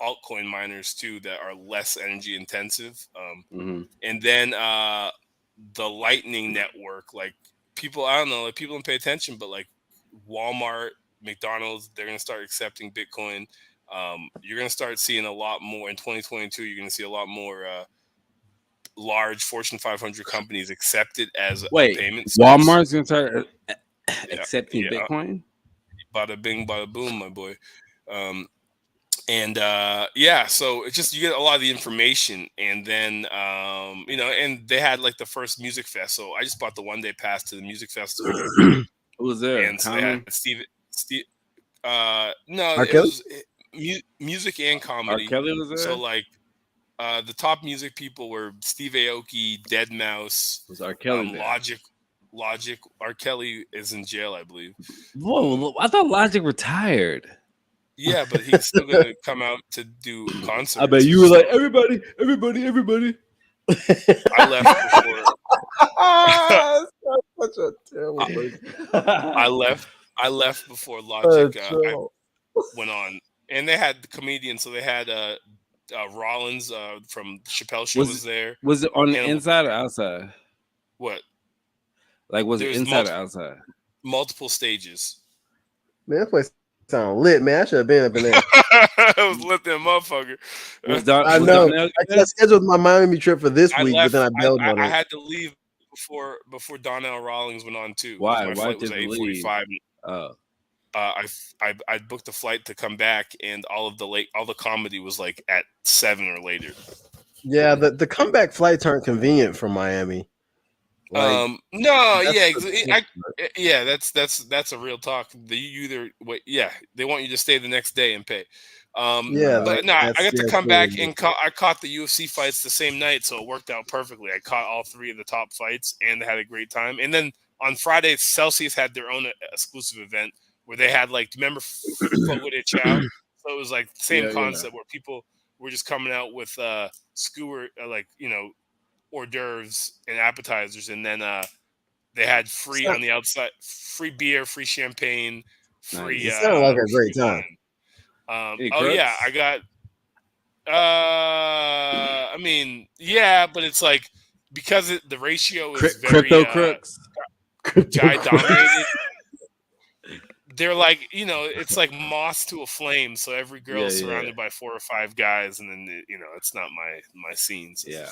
altcoin miners too that are less energy intensive. And then the Lightning Network, like people, I don't know, like people don't pay attention, but like Walmart, McDonald's, they're gonna start accepting Bitcoin. You're gonna start seeing a lot more in 2022. You're gonna see a lot more large Fortune 500 companies accept it as a payment source. Walmart's gonna start accepting Bitcoin. Bada bing, bada boom, my boy. So it's just you get a lot of the information, and then and they had like the first music fest. So I just bought the 1-day pass to the music festival. Who was there? And so they had Steve. No, R. it Kelly? was music and comedy. R. Kelly was there. So like the top music people were Steve Aoki, Deadmau5. Was R. Kelly there? Logic. R. Kelly is in jail, I believe. Whoa, I thought Logic retired. Yeah, but he's still gonna come out to do concerts. I bet you were like everybody. I left before. Such a terrible person. I left before Logic went on, and they had the comedians. So they had Rollins from Chappelle Show was there. Was it on the inside or outside? What? Like was it inside or outside? Multiple stages. Man, that place sound lit, man. I should have been up in there. I was lit, that motherfucker. I know. I scheduled my Miami trip for this week, but then I bailed on it. I had to leave before Donnell Rawlings went on too. Why? My flight was at 8:45. Oh. I booked a flight to come back, and all the comedy was like at 7 or later. Yeah, the comeback flights aren't convenient from Miami. That's a real talk. They want you to stay the next day and pay. I got to come back and I caught the UFC fights the same night, so it worked out perfectly. I caught all 3 of the top fights and had a great time. And then on Friday, Celsius had their own exclusive event where they had like, remember Fogo Chow? So it was like the same concept where people were just coming out with skewer, hors d'oeuvres and appetizers, and then they had free on the outside, free beer, free champagne, free. It sounded like a great time. I got. But it's like because the ratio is very crypto crooks, guy dominated. They're like, it's like moss to a flame. So every girl is surrounded by 4 or 5 guys, and then it's not my scene. So. Yeah.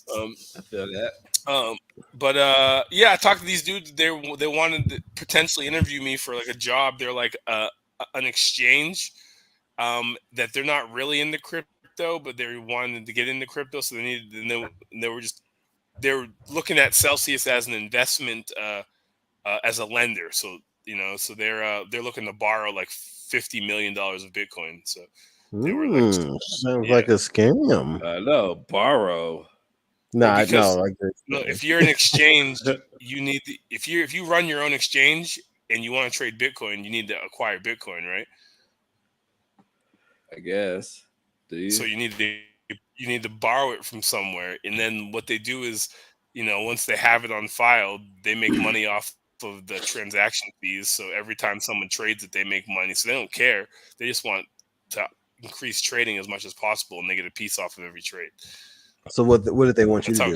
I feel that. I talked to these dudes. They wanted to potentially interview me for like a job. They're like an exchange that they're not really into crypto, but they wanted to get into crypto. So they were looking at Celsius as an investment, as a lender. So they're looking to borrow like $50 million of Bitcoin. So they were like, sounds like a scam. No, borrow. No, if you're an exchange, you need if you run your own exchange and you want to trade Bitcoin, you need to acquire Bitcoin, right? I guess. Do you? So you need to borrow it from somewhere, and then what they do is, once they have it on file, they make money off of the transaction fees. So every time someone trades it, they make money. So they don't care. They just want to increase trading as much as possible, and they get a piece off of every trade. So what did they want you to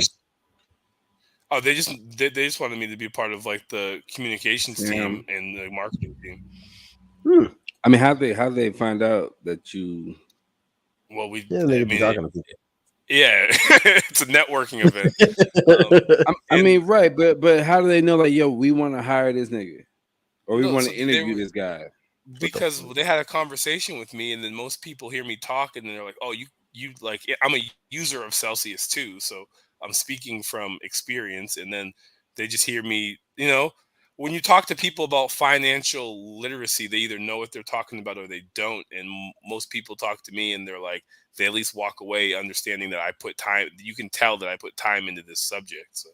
do? They just wanted me to be part of like the communications team and the marketing team. I mean, how they find out that you? Well, they'd be talking to people. Yeah, it's a networking event. I mean, right, but how do they know? Like, yo, we want to hire this nigga, or we want to interview this guy? Because they had a conversation with me, and then most people hear me talk, and they're like, "Oh, you like." I'm a user of Celsius too, so I'm speaking from experience. And then they just hear me. When you talk to people about financial literacy, they either know what they're talking about or they don't. And most people talk to me, and they're like, they at least walk away understanding that I put time. You can tell that I put time into this subject. So,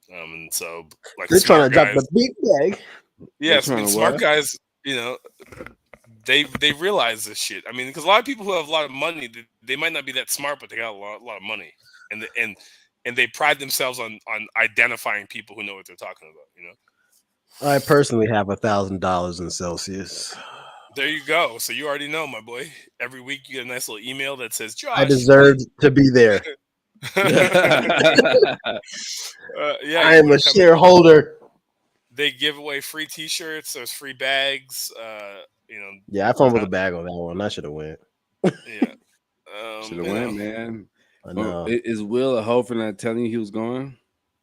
and so like they're trying to drop the big bag. Yes, I mean, smart guys, you know, they realize this shit. I mean, because a lot of people who have a lot of money, they might not be that smart, but they got a lot of money, and they pride themselves on identifying people who know what they're talking about. You know, I personally have $1,000 in Celsius. there you go. So you already know, my boy. Every week you get a nice little email that says, "Josh, I deserve to be there." Yeah, I am a shareholder. They give away free T-shirts. There's free bags. You know. Yeah, I fumbled the bag on that one. I should have went. Yeah, should have went, man. I know. Is Will a hoe for not telling you he was going?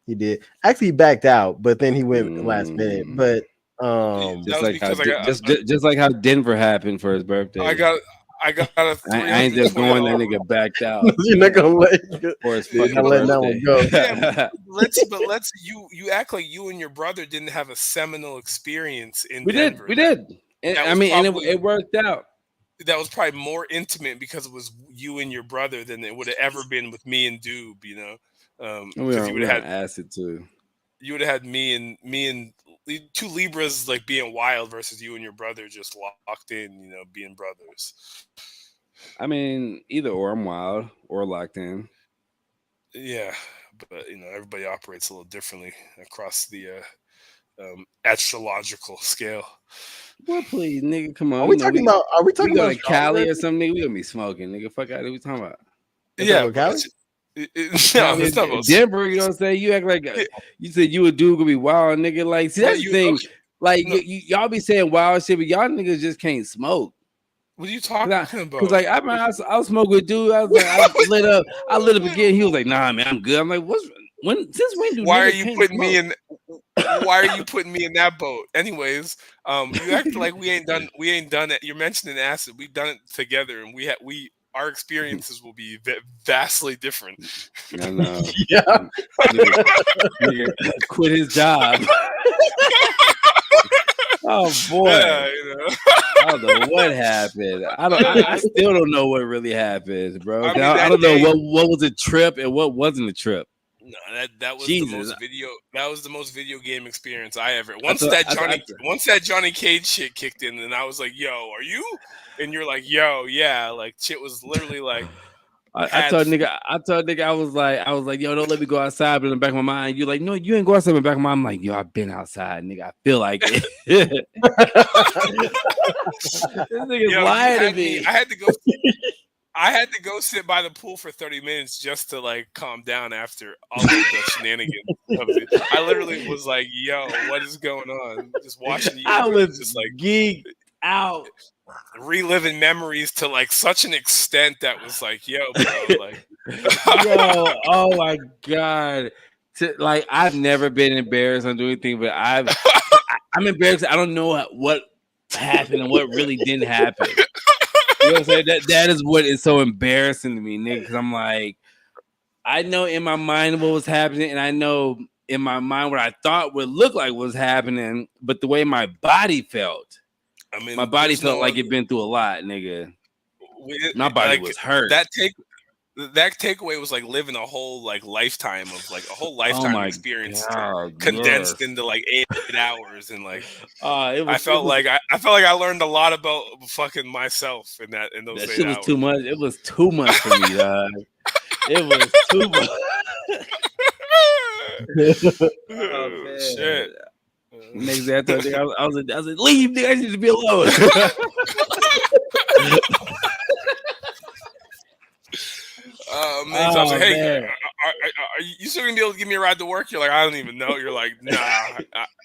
He did. Actually, he backed out, but then he went last minute. But just like how Denver happened for his birthday. I got a I ain't just going. That nigga backed out. You're not gonna let for his fucking letting that one go. Yeah, let's you act like you and your brother didn't have a seminal experience in Denver. We did. And, I mean, probably, and it worked out. That was probably more intimate because it was you and your brother than it would have ever been with me and Doob. You know, because you would have had acid too. You would have had me and two Libras like being wild versus you and your brother just locked in, you know, being brothers. I mean, either or, I'm wild or locked in. Yeah, but you know, everybody operates a little differently across the astrological scale. Well, please, nigga, come on. Are we talking about like Cali or something? Nigga, we gonna be smoking, nigga. Fuck out of we talking about. Yeah, Cali. No, it's not about Denver. You know what I'm saying? You act like you said you a dude gonna be wild, nigga. Like, see, that's the thing. Okay. Like, y'all be saying wild shit, but y'all niggas just can't smoke. What are you talking about? Because like I was smoking with dude. I was like, I lit up again. He was like, nah, man, I'm good. I'm like, since when do why are you putting me in? Why are you putting me in that boat? Anyways, you act like we ain't done it. You're mentioning acid. We've done it together, and our experiences will be vastly different. I know. Yeah. Nigga quit his job. Oh boy. Yeah, you know. I don't know what happened. I still don't know what really happened, bro. I don't know what was a trip and what wasn't a trip. No, that was the most video. That was the most video game experience I ever. Once that Johnny Cage shit kicked in, and I was like, "Yo, are you?" And you're like, "Yo, yeah." Like shit was literally like. I told nigga, I was like, yo, don't let me go outside. But in the back of my mind, you're like, no, you ain't go outside. In the back of my mind, I'm like, yo, I've been outside, nigga. I feel like it. This nigga's lying to me. I had to go sit by the pool for 30 minutes just to like calm down after all of the shenanigans. I literally was like, yo, what is going on? Just watching you. I was just like geeked out. Reliving memories to like such an extent that was like, yo, bro, like, yo, oh my god, like I've never been embarrassed on doing anything, but I'm embarrassed. I don't know what happened and what really didn't happen. You know what I'm saying? That is what is so embarrassing to me, nigga. Because I'm like, I know in my mind what was happening, and I know in my mind what I thought would look like was happening, but the way my body felt. I mean, my body felt like it'd been through a lot, nigga. My body was hurt. That takeaway was like living a whole like lifetime of like a whole lifetime experience condensed into like 8 hours, and like I felt like I learned a lot about fucking myself in those 8 shit was hours. too much. It was too much for me, dog. It was too much. Oh, shit. Next day I told nigga, I was like, leave, nigga. I need to be alone. Man, so I was like, hey, are you still gonna be able to give me a ride to work? You're like, I don't even know. You're like, nah,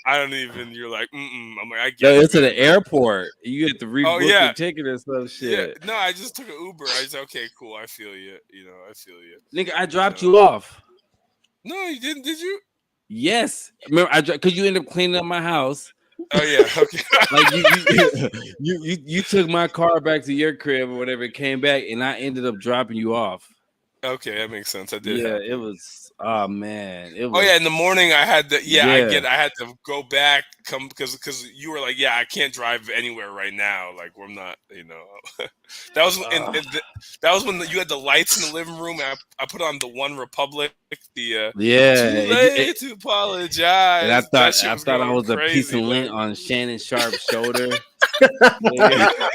I don't even. You're like, I'm like, I get it. It's to the airport. You have to rebook your ticket or some shit. Yeah. No, I just took an Uber. I said, okay, cool. I feel you. You know, I feel you. Nigga, I dropped you off. No, you didn't. Did you? Yes, remember because you ended up cleaning up my house. Oh yeah, okay. Like you took my car back to your crib or whatever. It came back, and I ended up dropping you off. Okay, that makes sense. That did Yeah, happen. it was. Oh man, it was. Oh yeah, in the morning I had to. Yeah, Yeah. I had to go back, because you were like, yeah, I can't drive anywhere right now. Like we're not, that was that was when you had the lights in the living room. And I put on the One Republic, the Yeah, too late to and I apologize. That thought shit I was thought I going was a piece of crazy. lint Like, on Shannon Sharp's shoulder. Nigga.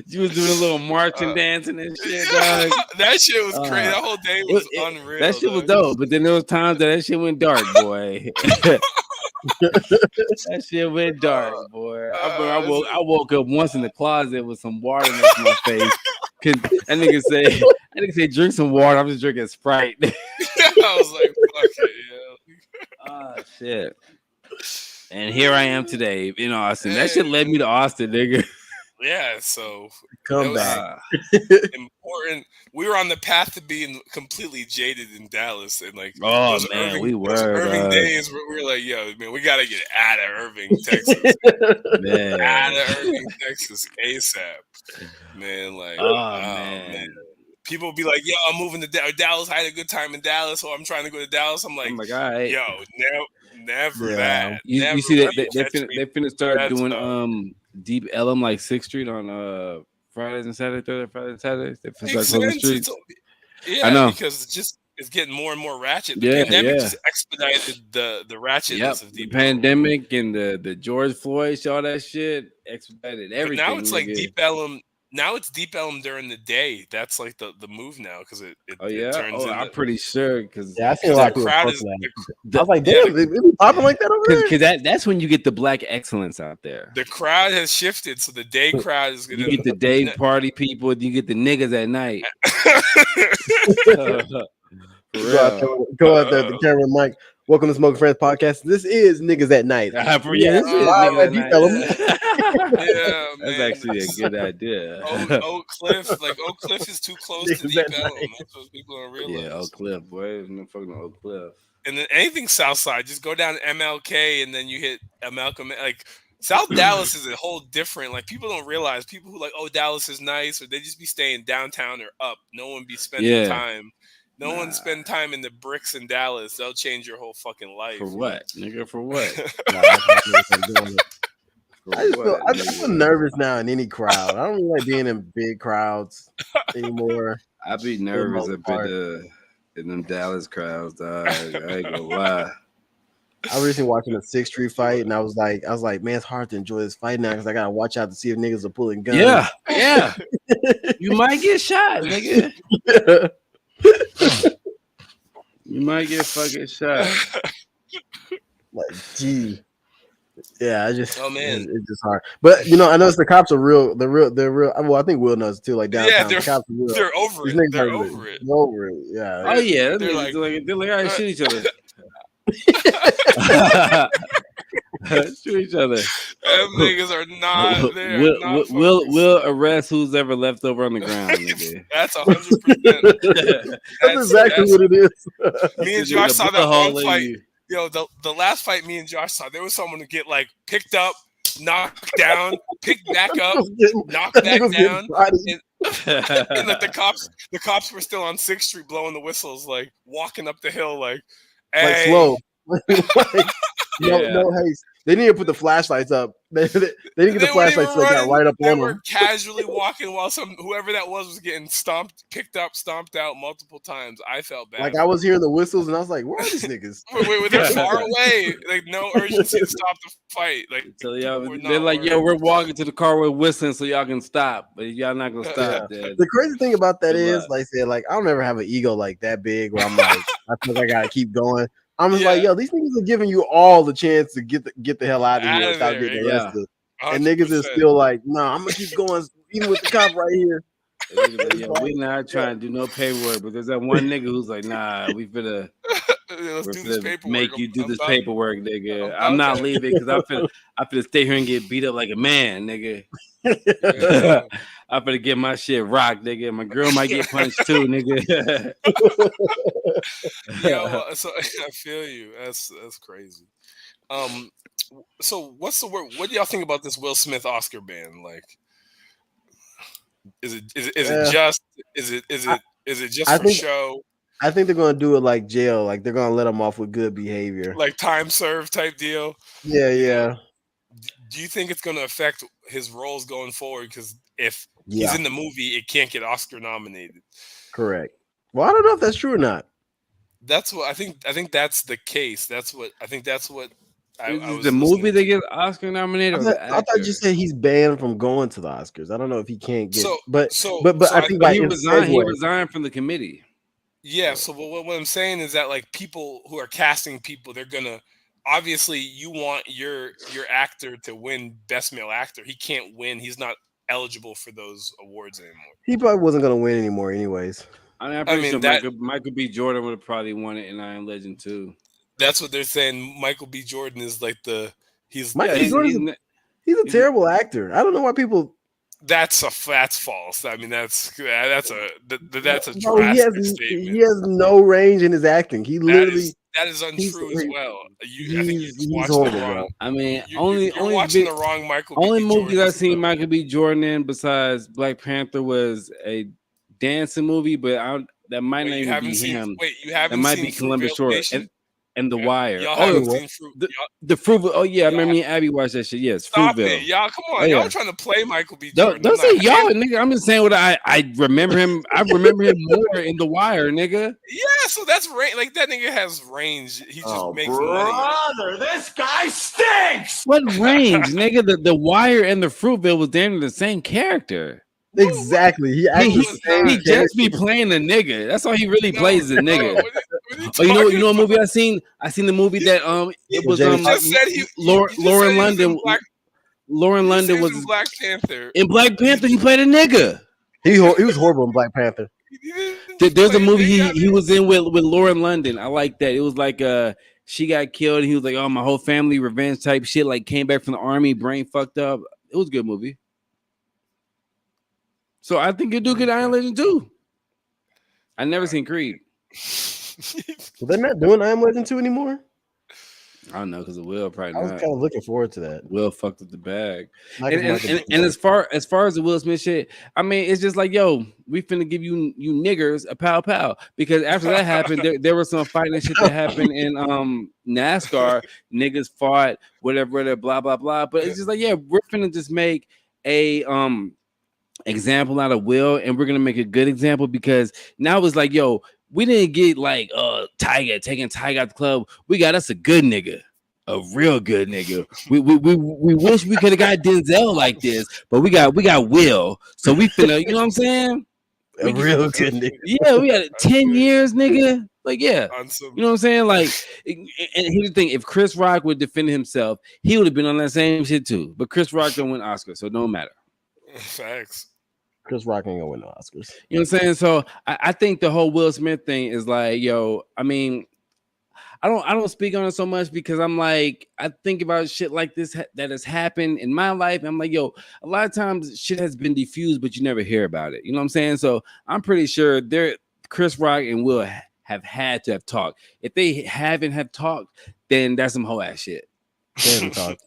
She was doing a little marching, dancing and shit, dog. that shit was crazy. That whole day was unreal. That shit was dog. dope, but then there was times that shit went dark, boy. That shit went dark, boy. I woke up once in the closet with some water next to my face. That nigga say drink some water. I'm just drinking Sprite. I was like, fuck it, yeah. Oh shit. And here I am today in Austin. That shit led me to Austin, nigga. Yeah, so Come that back. was important. We were on the path to being completely jaded in Dallas, and like Oh those man, Irving, we those were Irving days. We were like, yo, man, we gotta get out of Irving, Texas. man. Out of Irving, Texas, ASAP. Man, like, Oh man. People will be like, yo, I'm moving to Dallas. I had a good time in Dallas, or I'm trying to go to Dallas. I'm like, all right. yo, never Yeah. that. You see that they finna start That's doing Deep Ellum like 6th Street on Fridays and Saturdays, Fridays and Saturdays. They finna Makes start closing sense. streets. Yeah, I know. because it's getting more and more ratchet. The Yeah, pandemic yeah. just expedited the ratchetness Yep. of The Deep Ellum. pandemic and the George Floyd, all that shit expedited But everything. now it's like nigga. Deep Ellum. Now it's Deep Ellum during the day. That's like the move now, because it turns into. I'm pretty sure because Yeah, I seen a lot of people crowd posting is that. I was like, damn, it be popping like that over there? because that's when you get the black excellence out there. the crowd has shifted, so the day crowd is gonna. You get the day party people, you get the niggas at night. For real. Go out there, the camera mic. Welcome to Smoking Friends Podcast. This is Niggas at Night. Yeah, this is live niggas at Deep Ellum. Yeah, That's man. actually a good idea. Oak Cliff is too close to Niggas Deep at Ellum. night. That's what people don't realize. Yeah, Oak Cliff, boy. No fucking Oak Cliff. And then anything South Side, just go down to MLK and then you hit Malcolm. Like South Dallas is a whole different. Like people don't realize. People who like, oh, Dallas is nice, or they just be staying downtown or up. No one be spending time. No one spend time in the bricks in Dallas. They'll change your whole fucking life. For what, nigga? For what? I just feel nervous now in any crowd. I don't really like being in big crowds anymore. I be nervous up in them Dallas crowds, dog. I ain't gonna lie. I recently watching a 6th Street fight, and I was like, man, it's hard to enjoy this fight now because I gotta watch out to see if niggas are pulling guns. Yeah. You might get shot, nigga. You might get fucking shot. Like, gee. Yeah, oh man, it's just hard. But I noticed the cops are real. They're real. Well, I think Will knows too. Like downtown, yeah, the cops are real. they're over it. They're over it. They're over it. Yeah. Oh yeah, they're like, all right, shoot each other. Shoot each other. Them niggas are not there. We'll arrest who's ever left over on the ground, nigga. That's 100%. That's exactly what it is. Me and Josh saw that one fight. Yo, the last fight me and Josh saw, there was someone to get like picked up, knocked down, picked back up, knocked back down, and like the cops were still on 6th Street blowing the whistles, like walking up the hill, like hey. slow. No haste. They need to put the flashlights up. They didn't get the flashlights, so they got right up on them. They were casually walking while whoever that was getting picked up, stomped out multiple times. I felt bad. Like I was hearing the whistles, and I was like, "Where are these niggas?" Wait, they're far away. Like no urgency to stop the fight. Like so they're like, "Yo, we're walking to the car, we're whistling, so y'all can stop, but y'all not gonna stop." The crazy thing about that is, like I said, like I'll never have an ego like that big where I'm like, I feel like I gotta keep going. I'm just like, yo, these niggas are giving you all the chance to get the hell out of here without getting arrested. And niggas is still like, nah, I'm gonna keep going even with the cop right here. We're not trying to do no paperwork, but there's that one nigga who's like, nah, we're finna make you do this paperwork, nigga. I'm not leaving because I'm finna stay here and get beat up like a man, nigga. I'm finna get my shit rocked, nigga. My girl might get punched too, nigga. Yeah, so I feel you. That's crazy. So what's the word? What do y'all think about this Will Smith Oscar ban? Like, is it just? Is it? Is it just for show? I think they're gonna do it like jail. Like they're gonna let him off with good behavior, like time served type deal. Yeah. Do you think it's going to affect his roles going forward? Because if he's in the movie, it can't get Oscar nominated. Correct. Well, I don't know if that's true or not. That's what I think. I think that's the case. That's what I think. That's what I was the movie that gets Oscar nominated. I thought you said he's banned from going to the Oscars. I don't know if he can't get. But I think he resigned from the committee. Yeah. So what I'm saying is that like people who are casting people, they're gonna obviously you want your actor to win Best Male Actor. He can't win. He's not eligible for those awards anymore. He probably wasn't gonna win anymore, anyways. I'm pretty sure that Michael B. Jordan would have probably won it in I Am Legend too. That's what they're saying. Michael B. Jordan is like he's a terrible actor. I don't know why people. That's false. I mean, that's a drastic statement. He has no range in his acting. He literally that is untrue as well. I think you're he's watching horrible, the wrong. Bro. I mean, you're watching the wrong Michael. Only B. movies I've seen Michael B. Jordan in besides Black Panther was a dancing movie, but that might not even be him. You haven't that might seen be Columbus Short and The Wire. Y'all haven't seen the Fruitville. Oh yeah, I remember me and Abby watched that shit. Yes, Stop Fruitville. it, y'all. Come on, y'all trying to play Michael B. Jordan. Don't say y'all, nigga. I'm just saying what I remember him. I remember him more in The Wire, nigga. Yeah, so that's range. Like that nigga has range. He just makes money. Brother, this guy stinks. What range, nigga? The Wire and the Fruitville was damn near the same character. Exactly. He just be playing a nigga. That's all he really plays, a nigga. Oh, you know what movie I seen? I seen the movie that it was Lauren London. Lauren London was in Black Panther. In Black Panther, he played a nigga. He was horrible in Black Panther. There's a movie he was in with Lauren London. I like that. It was like she got killed. And he was like, oh, my whole family revenge type shit. Like came back from the army, brain fucked up. It was a good movie. So I think you'll do good Iron Legend too. I never seen Creed. Well, they're not doing I Am Legend 2 anymore. I don't know because of Will probably. I was kind of looking forward to that. Will fucked up the bag. And as far as the Will Smith shit, I mean, it's just like, yo, we finna give you niggers a pow pow because after that happened, there was some fighting shit that happened in NASCAR. Niggas fought, whatever, blah blah blah. But it's just like, yeah, we're finna just make a example out of Will, and we're gonna make a good example because now it's like, yo, we didn't get like Tiger taking Tiger out the club. We got us a good nigga, a real good nigga. We wish we could have got Denzel like this, but we got Will. So we finna, you know what I'm saying? A real good nigga. Yeah, we got 10 years, nigga. Like, yeah, you know what I'm saying? Like, and here's the thing: if Chris Rock would defend himself, he would have been on that same shit too. But Chris Rock don't win Oscar, so it don't matter. Facts. Chris Rock ain't gonna win the Oscars. You know what I'm saying? So I think the whole Will Smith thing is like, yo, I mean, I don't speak on it so much because I'm like, I think about shit like this that has happened in my life. And I'm like, yo, a lot of times shit has been diffused, but you never hear about it. You know what I'm saying? So I'm pretty sure Chris Rock and Will have had to have talked. If they haven't have talked, then that's some whole ass shit. They haven't talked.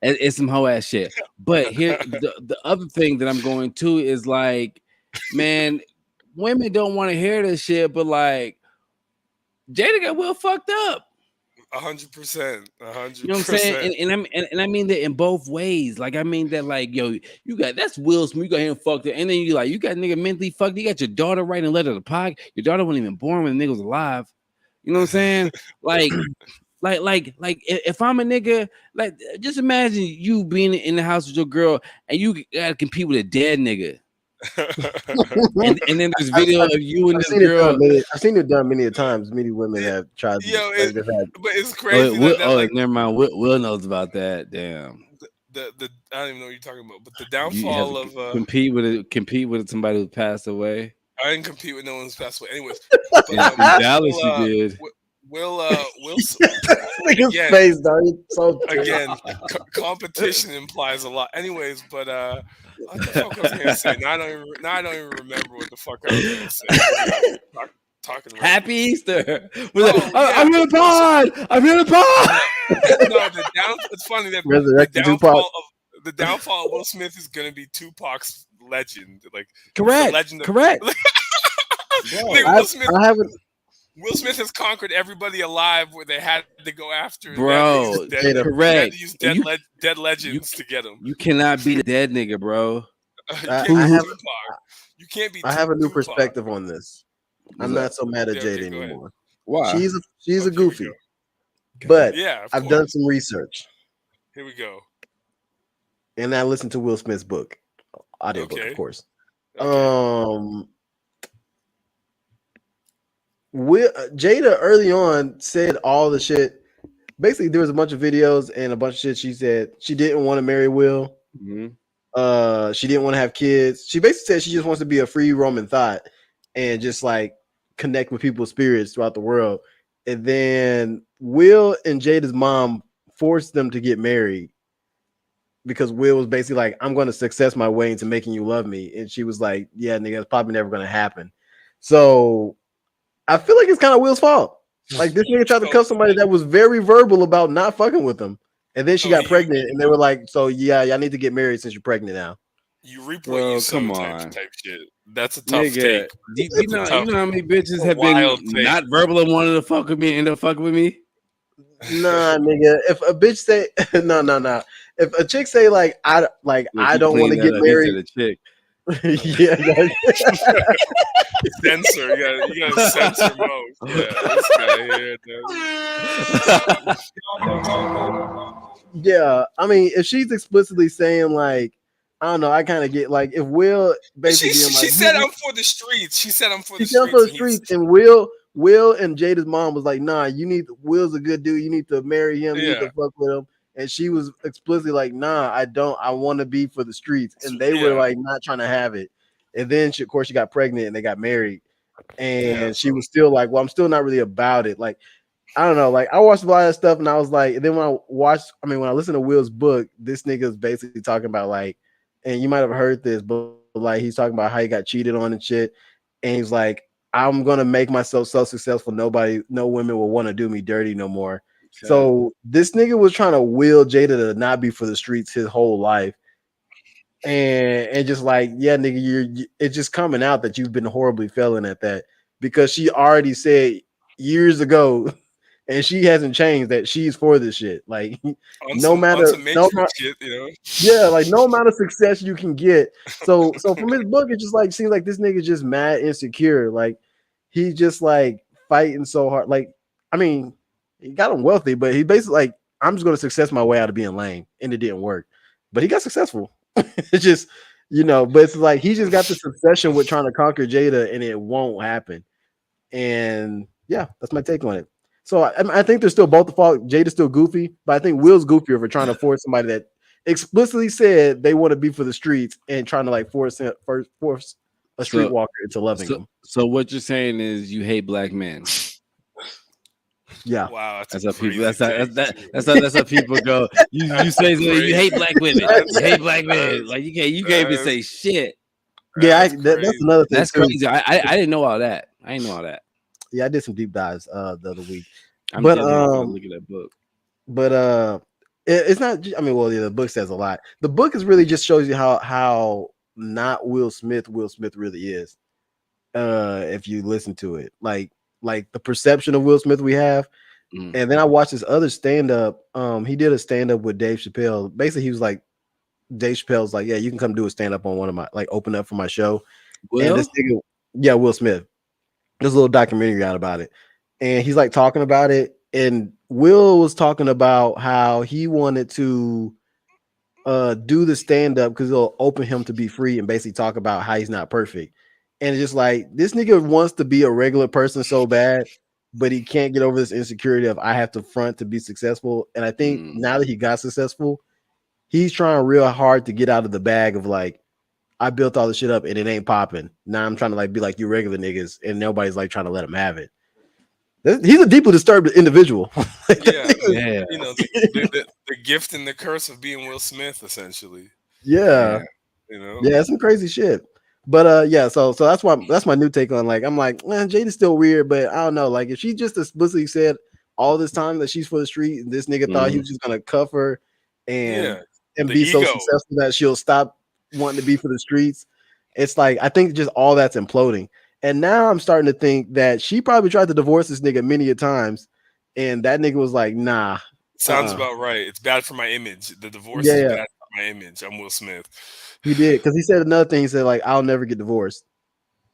It's some whole ass shit. But here, the other thing that I'm going to is like, man, women don't want to hear this shit, but like, Jada got Will fucked up. 100%. 100%. You know what I'm saying? And I mean that in both ways. Like, I mean that, like, yo, that's Will Smith. You got him fucked up. And then you got nigga mentally fucked. You got your daughter writing a letter to Pac. Your daughter wasn't even born when the nigga was alive. You know what I'm saying? Like, if I'm a nigga, like, just imagine you being in the house with your girl and you gotta compete with a dead nigga. and then there's video of you and this girl. I've seen it done many times. Many women have tried to. But it's crazy. Never mind. Will knows about that. Damn. I don't even know what you're talking about. But the downfall of compete with somebody who passed away. I didn't compete with no one who's passed away. Anyways, but, in Dallas, you did. Will again, face, so competition implies a lot. Anyways, but what the fuck was I gonna say? Now I don't even remember what the fuck I was gonna say. Talking about Happy Easter. I'm in the pod. I'm in the pod. No, it's funny that the downfall of Will Smith is gonna be Tupac's legend. Like, correct. Legend of, correct. Nigga, I haven't. Will Smith has conquered everybody alive where they had to go after. Bro, They had correct. to use And dead legends to get him. You cannot beat a dead nigga, bro. You I can't have. be Tupac. You can't be I have a new Tupac. perspective on this. What's I'm up? not so mad at Yeah, Jada okay, go ahead. anymore. Why? She's a Here we goofy, go. but Yeah, of I've course. done some research Here we go. and I listened to Will Smith's book, audiobook, of Okay. course. Okay. Jada early on said all the shit. Basically, there was a bunch of videos and a bunch of shit. She said she didn't want to marry Will. She didn't want to have kids. She basically said she just wants to be a free roaming thought and just like connect with people's spirits throughout the world. And then Will and Jada's mom forced them to get married because Will was basically like, I'm going to success my way into making you love me. And she was like, yeah, nigga, it's probably never going to happen. So I feel like it's kind of Will's fault. Like this nigga tried to cut somebody that was very verbal about not fucking with them. And then she got pregnant and they were like, so yeah, y'all need to get married since you're pregnant now. You reap what you sow type shit. That's a tough Nigga, take. You know how many bitches have been not verbal and wanted to fuck with me and end up fucking with me? Nah, nigga. If a bitch say no. If a chick say like I don't want to get married, a chick. Yeah. Censor, you gotta censor most. Yeah, this guy here. Yeah, I mean, if she's explicitly saying like, I don't know, I kind of get like if Will basically She like, said I'm for the streets. She said I'm for the streets. She said I'm for the streets, and Will and Jada's mom was like, nah, Will's a good dude. You need to marry him. You need to fuck with him. And she was explicitly like, nah, I don't. I want to be for the streets. And they were like not trying to have it. And then she, of course, she got pregnant and they got married. And she was still like, well, I'm still not really about it. Like, I don't know. Like, I watched a lot of stuff and I was like, and then when I listened to Will's book, this nigga is basically talking about like, and you might have heard this, but like he's talking about how he got cheated on and shit. And he's like, I'm gonna make myself so successful, no women will want to do me dirty no more. Okay. So this nigga was trying to will Jada to not be for the streets his whole life. And just like, yeah, nigga, it's just coming out that you've been horribly failing at that because she already said years ago, and she hasn't changed that she's for this shit. Like, no amount of success you can get. So from his book, it just like seems like this nigga just mad insecure. Like he just like fighting so hard. Like, I mean, he got him wealthy, but he basically like, I'm just gonna success my way out of being lame, and it didn't work. But he got successful. It's just, but it's like he just got this obsession with trying to conquer Jada, and it won't happen. And yeah, that's my take on it. So I think they're still both the fault. Jada's still goofy, but I think Will's goofier for trying to force somebody that explicitly said they want to be for the streets and trying to like force a streetwalker into loving them. So what you're saying is you hate black men. Yeah, wow, that's how people. That's how people go. You say you hate black women. You hate black men. Like you can't even say shit. Yeah, that's another thing. That's crazy. I didn't know all that. I didn't know all that. Yeah, I did some deep dives the other week. But look at that book. But it's not. I mean, well, yeah, the book says a lot. The book is really just shows you how not Will Smith really is. If you listen to it, like the perception of Will Smith we have. And then I watched this other stand-up. He did a stand-up with Dave Chappelle. Basically, he was like, Dave Chappelle's like, yeah, you can come do a stand-up on one of my, like, open up for my show. Will? And this nigga, yeah, Will Smith. There's a little documentary out about it. And he's like talking about it. And Will was talking about how he wanted to do the stand-up because it'll open him to be free and basically talk about how he's not perfect. And it's just like, this nigga wants to be a regular person so bad, but he can't get over this insecurity of I have to front to be successful. And I think now that he got successful, he's trying real hard to get out of the bag of like, I built all this shit up and it ain't popping. Now I'm trying to like be like you regular niggas, and nobody's like trying to let him have it. He's a deeply disturbed individual. Yeah. The gift and the curse of being Will Smith, essentially. Yeah. Yeah, some crazy shit. But yeah, so that's my new take on, like, I'm like, man, Jada's still weird, but I don't know. Like, if she just explicitly said all this time that she's for the street, and this nigga thought he was just gonna cuff her and be so successful that she'll stop wanting to be for the streets, it's like I think just all that's imploding. And now I'm starting to think that she probably tried to divorce this nigga many a times, and that nigga was like, nah. Sounds about right. It's bad for my image. The divorce Yeah, is yeah. bad for my image. I'm Will Smith. He did, because he said another thing. He said, like, I'll never get divorced.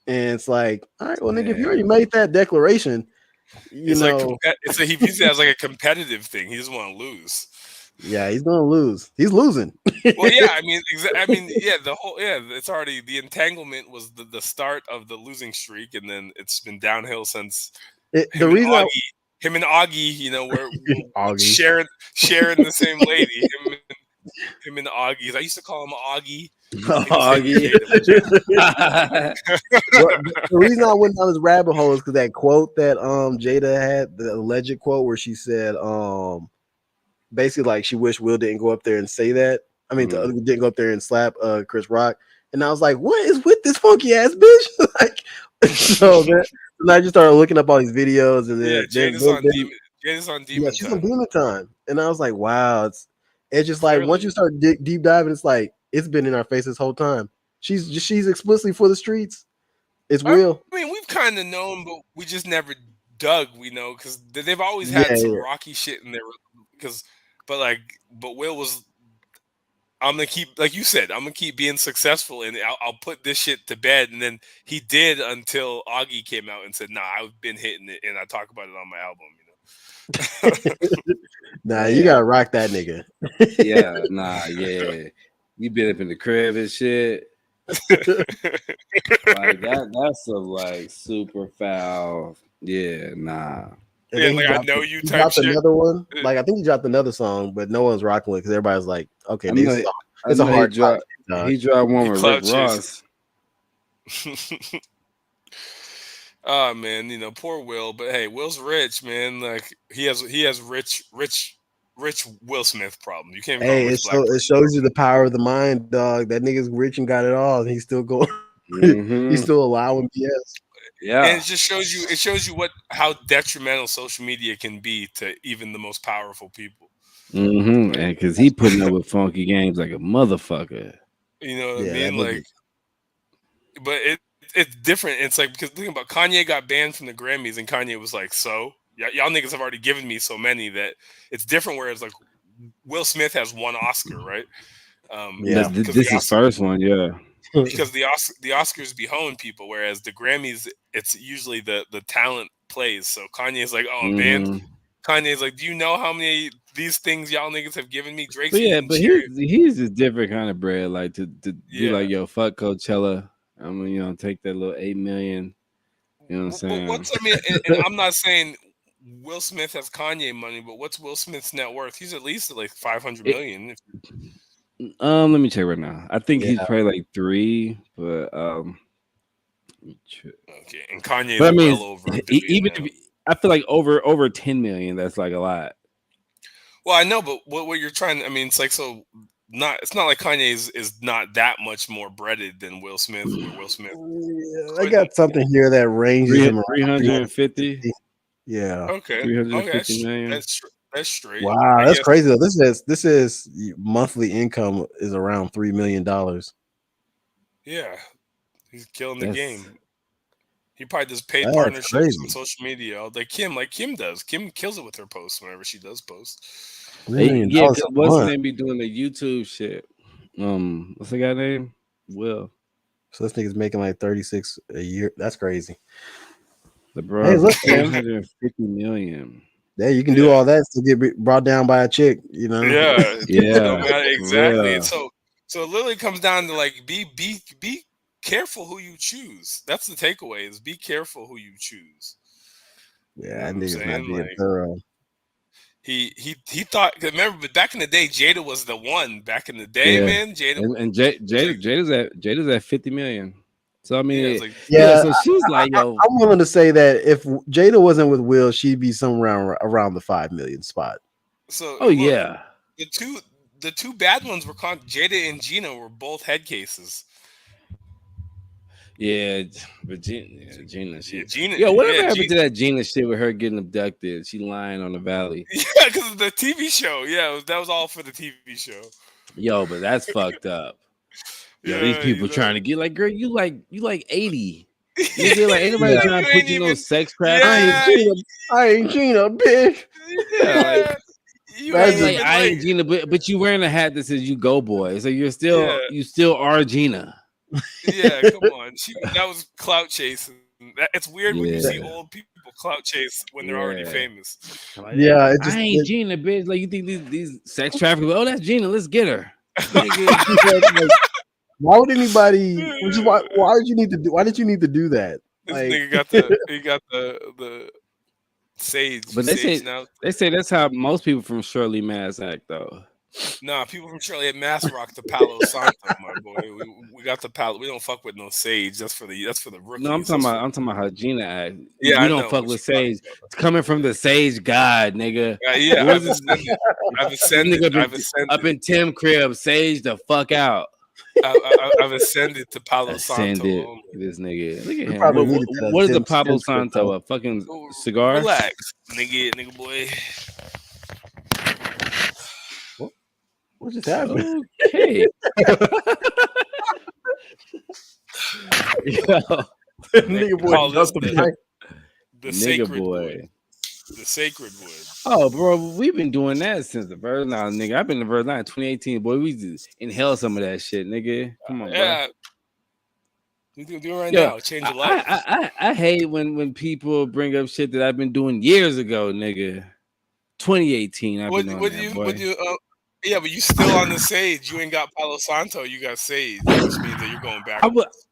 And it's like, all right, well, nigga, if you already made that declaration, It's like he views it as like a competitive thing. He doesn't want to lose. Yeah, he's gonna lose. He's losing. Well, yeah, I mean, yeah, it's already the entanglement was the start of the losing streak, and then it's been downhill since The reason him and Augie, you know, we're Augie. sharing the same lady. Him and Augie. I used to call him Augie. Augie. The reason I went down this rabbit hole is because that quote that Jada had, the alleged quote where she said basically like she wished Will didn't go up there and say that. I mean, didn't go up there and slap Chris Rock. And I was like, what is with this funky ass bitch? Like, so then I just started looking up all these videos, and then Jada's on Demon. Yeah, she's on Demon Time, and I was like, wow, it's just like once you start deep diving, it's like it's been in our face this whole time. She's explicitly for the streets. It's Will. I mean, we've kind of known, but we just never dug. We know because they've always had some rocky shit in there. But Will was. I'm gonna keep, like you said, I'm gonna keep being successful, and I'll put this shit to bed. And then he did until Augie came out and said, "Nah, I've been hitting it, and I talk about it on my album." Nah, you gotta rock that nigga. Yeah. You been up in the crib and shit. Like that's a like super foul. Yeah, nah. And then I know you. He dropped another one. Like I think he dropped another song, but no one's rocking with because everybody's like, okay, it's a hard drop. He dropped one with Rick Ross. Oh man, poor Will. But hey, Will's rich, man. Like he has rich Will Smith problem. You can't. Hey, it shows you the power of the mind, dog. That nigga's rich and got it all, and he's still going. He's still allowing BS. Yeah, and it just shows you. It shows you how detrimental social media can be to even the most powerful people. And because he putting up with funky games like a motherfucker. You know what I mean? Like, but it's different. It's like because think about Kanye got banned from the Grammys, and Kanye was like, "So y'all niggas have already given me so many that it's different." Whereas like Will Smith has one Oscar, right? This is first one, yeah. Because the Oscars be hoeing people, whereas the Grammys, it's usually the talent plays. So Kanye's like, oh man, Kanye's like, do you know how many these things y'all niggas have given me? Drake's but he's a different kind of bread. Like to be like, yo, fuck Coachella. I'm gonna take that little $8 million. You know what I'm saying? And I'm not saying Will Smith has Kanye money, but what's Will Smith's net worth? He's at least like $500 million. Let me check right now. I think he's probably like 3, but okay. And Kanye is well over. Even if I feel like over 10 million, that's like a lot. Well, I know, but what you're trying. I mean, it's like so. It's not like Kanye is not that much more breaded than Will Smith. Will Smith. I got something here that ranges from 350. Yeah. Okay. 350 million. That's straight. Wow, that's crazy though. This is monthly income is around $3 million. Yeah, he's killing the game. He probably does paid partnerships on social media, like Kim does. Kim kills it with her posts whenever she does post. Yeah, what's his name be doing the YouTube shit? What's the guy name? Will. So this nigga's making like 36 a year. That's crazy. The bro, hey, look, 350 million. Yeah, you can do all that to get brought down by a chick, you know. Yeah, exactly. And so it literally comes down to like be careful who you choose. That's the takeaway: is be careful who you choose. Yeah, I nigga's not being thorough. He thought. Remember, but back in the day, Jada was the one. Back in the day, man, Jada's at 50 million. So I mean, so she's like, yo, I'm willing to say that if Jada wasn't with Will, she'd be somewhere around the 5 million spot. So, the two bad ones were Jada and Gina were both head cases. Yeah, but Gina shit. Whatever happened to that Gina shit with her getting abducted? She lying on the valley. Yeah, because of the TV show. Yeah, that was all for the TV show. Yo, but that's fucked up. Yo, these people trying to get like, girl, you like 80. Nigga, like ain't nobody trying to put you no sex trafficking. I ain't Gina, bitch. Yeah, like you right, ain't like even I ain't Gina, but you wearing a hat that says you go boy, so you still are Gina. Yeah, come on. That was clout chasing. It's weird when you see Yeah. old people clout chase when they're already famous. Like, Yeah, I ain't Gina, bitch. Like you think these sex traffickers? Oh, that's Gina. Let's get her. Nigga. like, why would anybody? Why did you need to do? Why did you need to do that? This Like, nigga got the sage. But they say that's how most people from Shirley Mass act though. Nah, people from Shirley at Mass rock the Palo Santo, my boy. We got the Palo. We don't fuck with no sage. That's for the rookies. No, I'm talking about how Gina act. Yeah, we I don't know fuck with sage. It's coming from the sage god, nigga. Yeah, What I've is ascended. I've ascended. Up in Tim crib, sage the fuck out. I've ascended to Palo Santo. Ascended. This nigga. Look at we him. probably needed that What is a Tim Palo script, Santo? though. A fucking cigar? Relax, nigga boy. What just happened? Okay. Yo, Nigga boy Call this jumped the mic. the nigga sacred boy. wood. The sacred wood. Oh, bro, we've been doing that since the verse 9, nigga. I've been in the verse 9 in 2018, boy. We just inhale some of that shit, nigga. Come on, bro. Yeah. You can do it right now. Change your life. I hate when people bring up shit that I've been doing years ago, nigga. 2018, I've been on that, boy. Yeah, but you still on the sage. You ain't got Palo Santo. You got sage, which means that you're going back.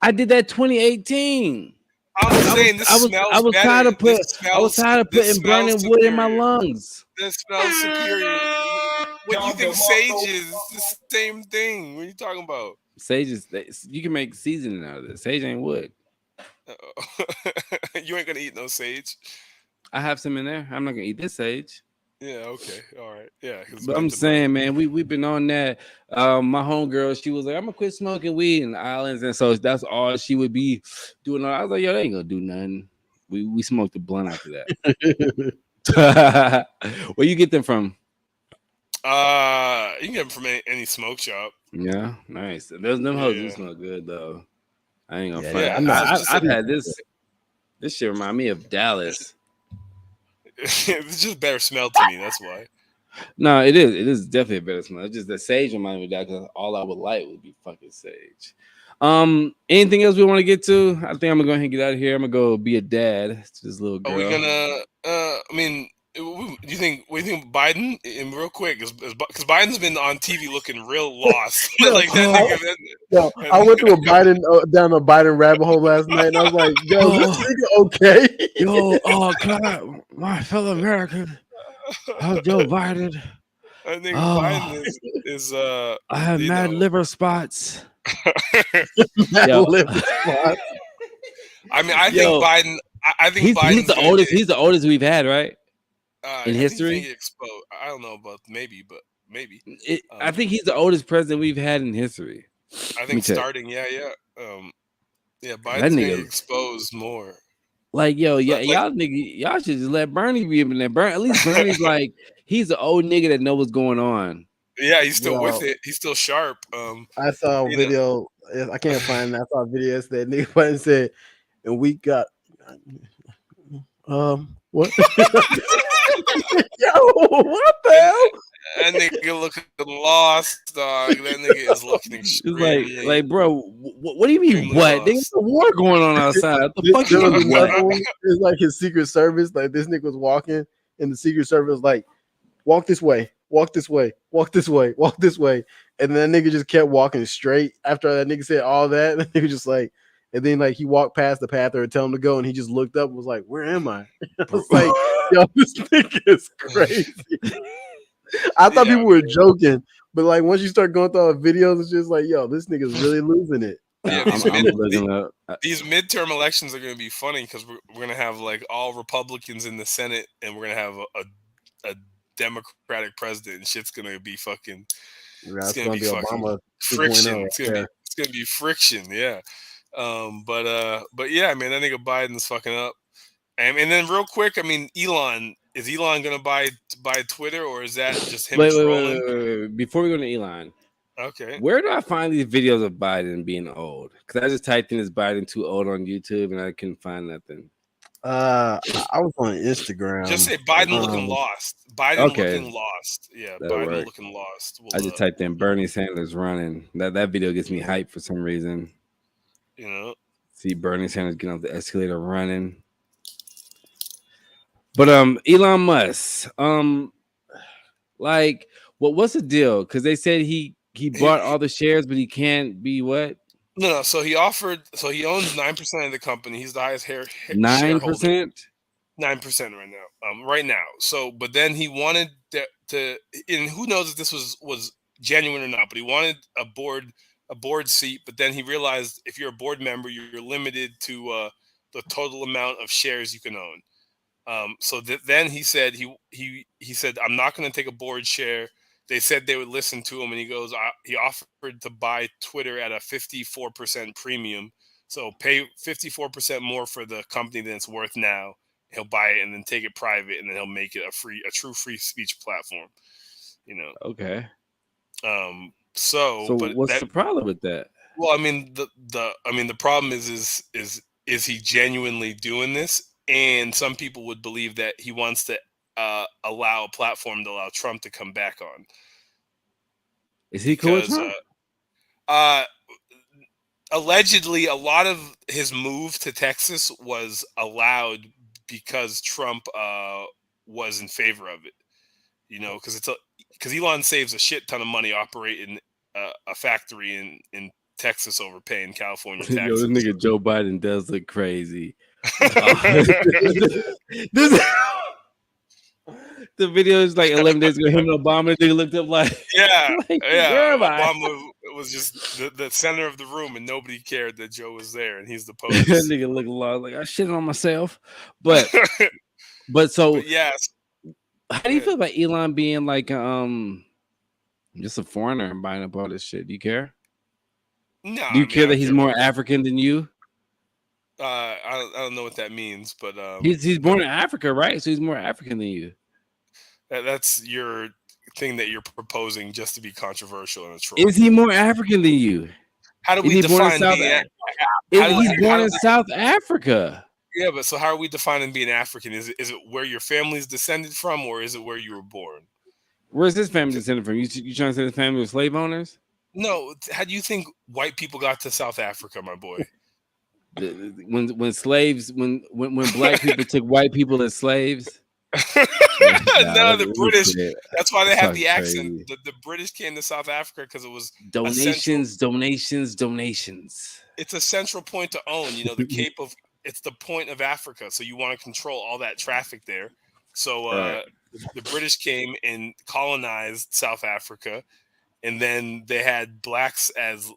I did that 2018. I'm saying this smells better. I was tired of putting burning wood in my lungs. This smells superior. What you think sage is? It's the same thing. What are you talking about? Sage is you can make seasoning out of this. Sage ain't wood. You ain't gonna eat no sage. I have some in there. I'm not gonna eat this sage. Yeah, okay, all right, yeah. But I'm saying, man, we've been on that. My homegirl, she was like, I'm gonna quit smoking weed in the islands, and so that's all she would be doing. I was like, yo, they ain't gonna do nothing. We smoked the blunt after that. Where you get them from? You can get them from any smoke shop. Yeah, nice. Them hoes do smell good though. I ain't gonna front. I've had this. This shit remind me of Dallas. It's just better smell to me. That's why. No, it is. It is definitely a better smell. It's just the sage reminds me of that because all I would light would be fucking sage. Anything else we want to get to? I think I'm gonna go ahead and get out of here. I'm gonna go be a dad to this little girl. Are we gonna? I mean, do you think? What do you think, Biden? And real quick, because Biden's been on TV looking real lost. Like that nigga. I went through down a Biden rabbit hole last night, and I was like, "Yo, this nigga okay?" Yo, God, my fellow American, Joe Biden. I think Biden is I have mad liver spots. Liver spots. I mean, I think Biden. I think he's the oldest. He's the oldest we've had, right? In history. I don't know about maybe, but maybe. I think he's the oldest president we've had in history. I think starting, yeah. Biden's getting exposed more. Like, yo, y'all should just let Bernie be in there. At least Bernie's like, he's the old nigga that knows what's going on. Yeah, he's still with it. He's still sharp. I saw a video. I can't find it. I saw a video that nigga went and said, and we got what? Yo, what the hell? That nigga looking lost, dog. That nigga is looking extremely like, bro, what do you mean? What? There's a war going on outside. What the fuck? It's like his Secret Service. Like this nigga was walking, and the Secret Service was like, "Walk this way, walk this way, walk this way, walk this way," and then that nigga just kept walking straight. After that nigga said all that, the nigga just like. And then, like, he walked past the path or tell him to go, and he just looked up and was like, "Where am I?" I was like, "Yo, this nigga is crazy." I thought people were joking, but like once you start going through all the videos, it's just like, "Yo, this nigga's really losing it." Yeah, these midterm elections are going to be funny because we're going to have like all Republicans in the Senate, and we're going to have a Democratic president, and shit's going to be fucking. It's going to be fucking friction. It's going to be friction. Yeah. But yeah, man, that nigga Biden's fucking up. And then real quick, I mean, is Elon gonna buy Twitter, or is that just him trolling? Wait. Before we go to Elon, Okay. Where do I find these videos of Biden being old? Because I just typed in "is Biden too old" on YouTube and I couldn't find nothing. I was on Instagram. Just say Biden looking lost. Biden Okay, looking lost. Yeah, that'll Biden work. looking lost. I just typed in Bernie Sanders running. That video gets me hyped for some reason. You know. See Bernie Sanders getting off the escalator running. But Elon Musk, like, what's the deal? Because they said he bought all the shares, but he can't be what? No. So he offered. So he owns 9% of the company. He's the highest shareholder. 9%. 9% right now. Right now. So, but then he wanted to, and who knows if this was genuine or not. But he wanted a board seat. But then he realized if you're a board member, you're limited to the total amount of shares you can own. So then he said he said, I'm not going to take a board share. They said they would listen to him, and he goes, he offered to buy Twitter at a 54% premium. So pay 54% more for the company than it's worth now. He'll buy it and then take it private, and then he'll make it a true free speech platform. You know. Okay. So but what's the problem with that? Well, I mean the problem is he genuinely doing this? And some people would believe that he wants to allow a platform to allow Trump to come back on. Is he cool with Trump? Allegedly, a lot of his move to Texas was allowed because Trump was in favor of it. You know, because Elon saves a shit ton of money operating a factory in Texas over paying California taxes. Yo, this nigga Joe Biden does look crazy. The video is like 11 days ago. Him and Obama, they looked up like, where am I? Obama was just the center of the room, and nobody cared that Joe was there, and he's the post. That nigga look lost, like I shit on myself. But yes. How do you feel about Elon being like just a foreigner and buying up all this shit? Do you care? No. Do you care that he's more African than you? I don't know what that means, but he's born in Africa, right? So he's more African than you. That's your thing that you're proposing just to be controversial and it's wrong. Is he more African than you? How do we define being? He's born in South Africa. Yeah, but so how are we defining being African? Is it where your family's descended from, or is it where you were born? Where's his family descended from? You trying to say his family was slave owners? No. How do you think white people got to South Africa, my boy? When black people took white people as slaves. No, the British. That's why they have the accent. The British came to South Africa because it was donations. It's a central point to own. You know, the Cape of. It's the point of Africa, so you want to control all that traffic there. So the British came and colonized South Africa, and then they had blacks as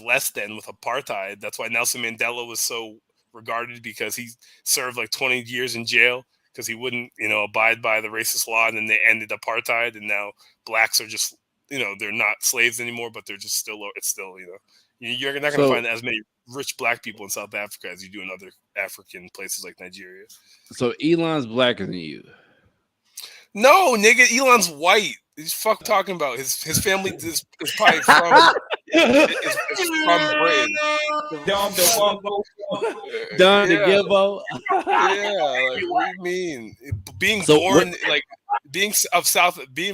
less than with apartheid. That's why Nelson Mandela was so regarded, because he served like 20 years in jail because he wouldn't, abide by the racist law, and then they ended apartheid, and now blacks are just, they're not slaves anymore, but they're just still, it's still, you're not going to find as many rich black people in South Africa as you do in other African places like Nigeria. So Elon's blacker than you? No, nigga, Elon's white. He's talking about his family is probably from Britain. Don the Gilbo. Yeah, like what do you mean? Being born being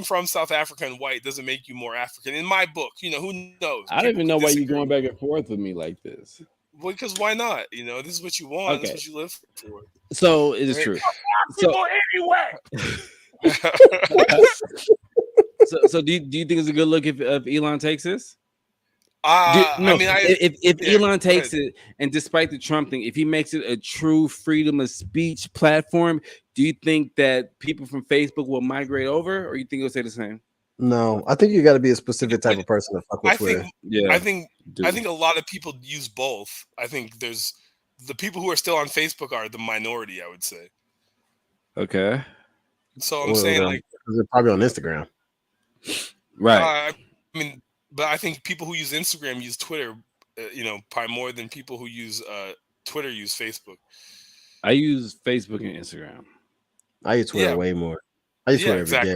from South Africa and white doesn't make you more African. In my book, who knows? I don't even know why you're going back and forth with me like this. Well, because why not? This is what you want. Okay. This is what you live for. So it is true. So anyway. So do you think it's a good look if Elon takes this? If Elon takes it, and despite the Trump thing, if he makes it a true freedom of speech platform, do you think that people from Facebook will migrate over, or you think it'll stay the same? No, I think you got to be a specific type of person to fuck with Twitter. I think a lot of people use both. I think there's the people who are still on Facebook are the minority, I would say. Okay. So I'm saying like they're probably on Instagram, right? But I think people who use Instagram use Twitter, probably more than people who use Twitter use Facebook. I use Facebook and Instagram. I use Twitter way more. I use Twitter every day.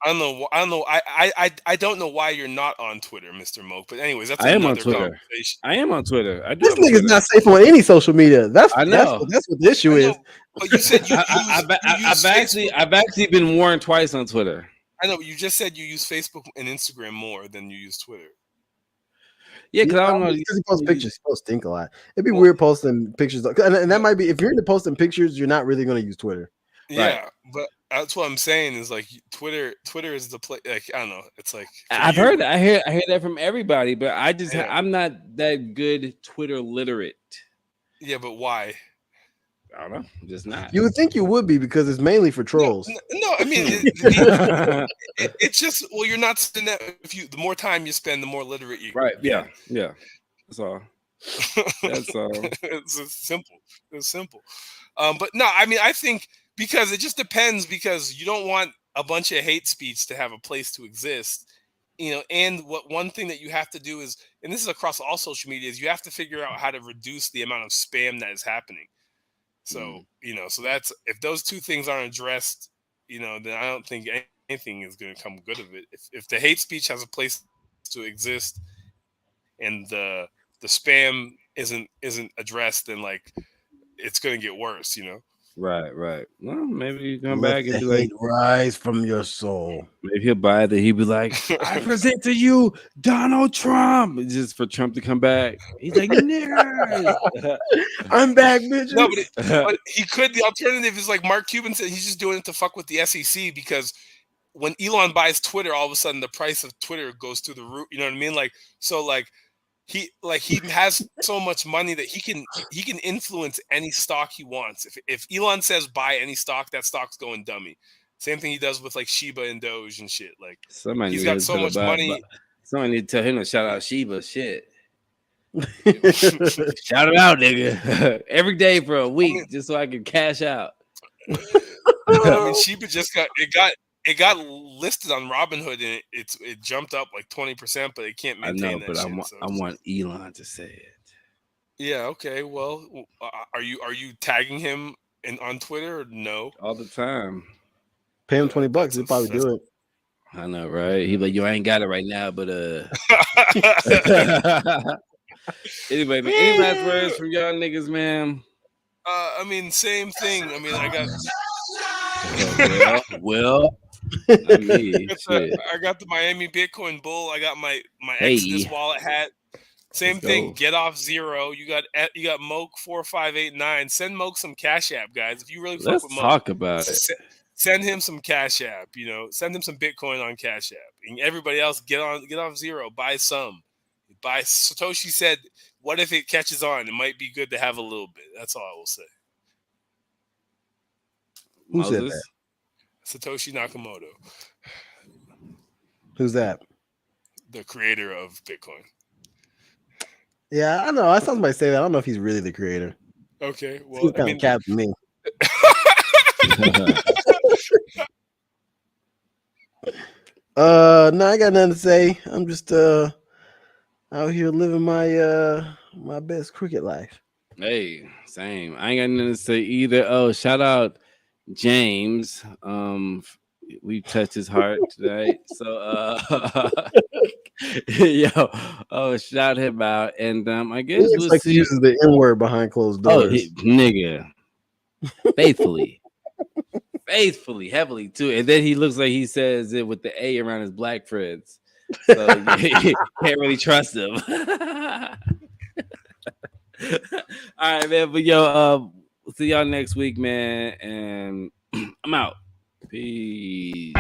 I don't know why you're not on Twitter, Mr. Moke. But anyways, that's I am on another Twitter. conversation. I am on Twitter. I do. This have a nigga's Twitter. not safe on any social media. I know. That's what the issue is. But you said you use I've actually been warned twice on Twitter. I know, but you just said you use Facebook and Instagram more than you use Twitter. Yeah, because I don't know. Because he posts pictures. He posts stink a lot. It'd be weird posting pictures. And that might be, if you're into posting pictures, you're not really going to use Twitter. Yeah, but that's what I'm saying is like Twitter is the place. Like, I don't know. It's like I've heard that. I hear that from everybody, but I'm not that good Twitter literate. Yeah, but why? I don't know. Just not. You would think you would be because it's mainly for trolls. No, I mean it's just you're not saying that the more time you spend, the more literate you right. Yeah. That's all. That's all. It's simple. It's simple. But no, I mean I think because it just depends because you don't want a bunch of hate speech to have a place to exist. And one thing that you have to do is, and this is across all social media, is you have to figure out how to reduce the amount of spam that is happening. So, so that's, if those two things aren't addressed, then I don't think anything is going to come good of it. If the hate speech has a place to exist and the spam isn't addressed, then like it's going to get worse, Right. Well, maybe you come Let back and the be like, hate rise from your soul. maybe he'll buy that. He'll be like, I present to you Donald Trump, just for Trump to come back. He's like, niggas. I'm back, bitches. No, but he could. The alternative is like Mark Cuban said, he's just doing it to fuck with the SEC because when Elon buys Twitter, all of a sudden the price of Twitter goes through the roof. You know what I mean? Like, so like he has so much money that he can influence any stock he wants. If Elon says buy any stock, that stock's going dummy. Same thing he does with like Shiba and Doge and shit. Like he's got so much money. Somebody need to tell him to shout out Shiba. Shit. Shout it out, nigga. Every day for a week, just so I can cash out. I mean, Shiba just got listed on Robinhood and it jumped up like 20%, but it can't maintain that. I know, but I want Elon to say it. Yeah. Okay. Well, are you tagging him on Twitter or no? All the time. Pay him $20, he'll probably do it. I know, right? He like, yo, I ain't got it right now, but anyway, man, any last words from y'all niggas, man? I mean, same thing. I mean, I got well. Not me. I got the Miami Bitcoin Bull. I got my Exodus wallet hat. Same thing. Get off Zero. You got Moke 4589. Send Moke some Cash App, guys. If you really fuck with Moke, talk about it. Send him some Cash App. Send him some Bitcoin on Cash App. And everybody else, get off Zero. Buy some. Satoshi said, "What if it catches on? It might be good to have a little bit." That's all I will say. Who said that? Satoshi Nakamoto. Who's that? The creator of Bitcoin. Yeah, I know. I saw somebody say that. I don't know if he's really the creator. Okay, well, he's kind of capping me. No, I got nothing to say. I'm just out here living my best cricket life. Hey, same. I ain't got nothing to say either. Oh, shout out James. We touched his heart today. So shout him out. And I guess we'll like he uses the N-word behind closed doors. Nigga. Faithfully, heavily too. And then he looks like he says it with the A around his black friends. So you can't really trust him. All right, man. But see y'all next week, man. And I'm out. Peace.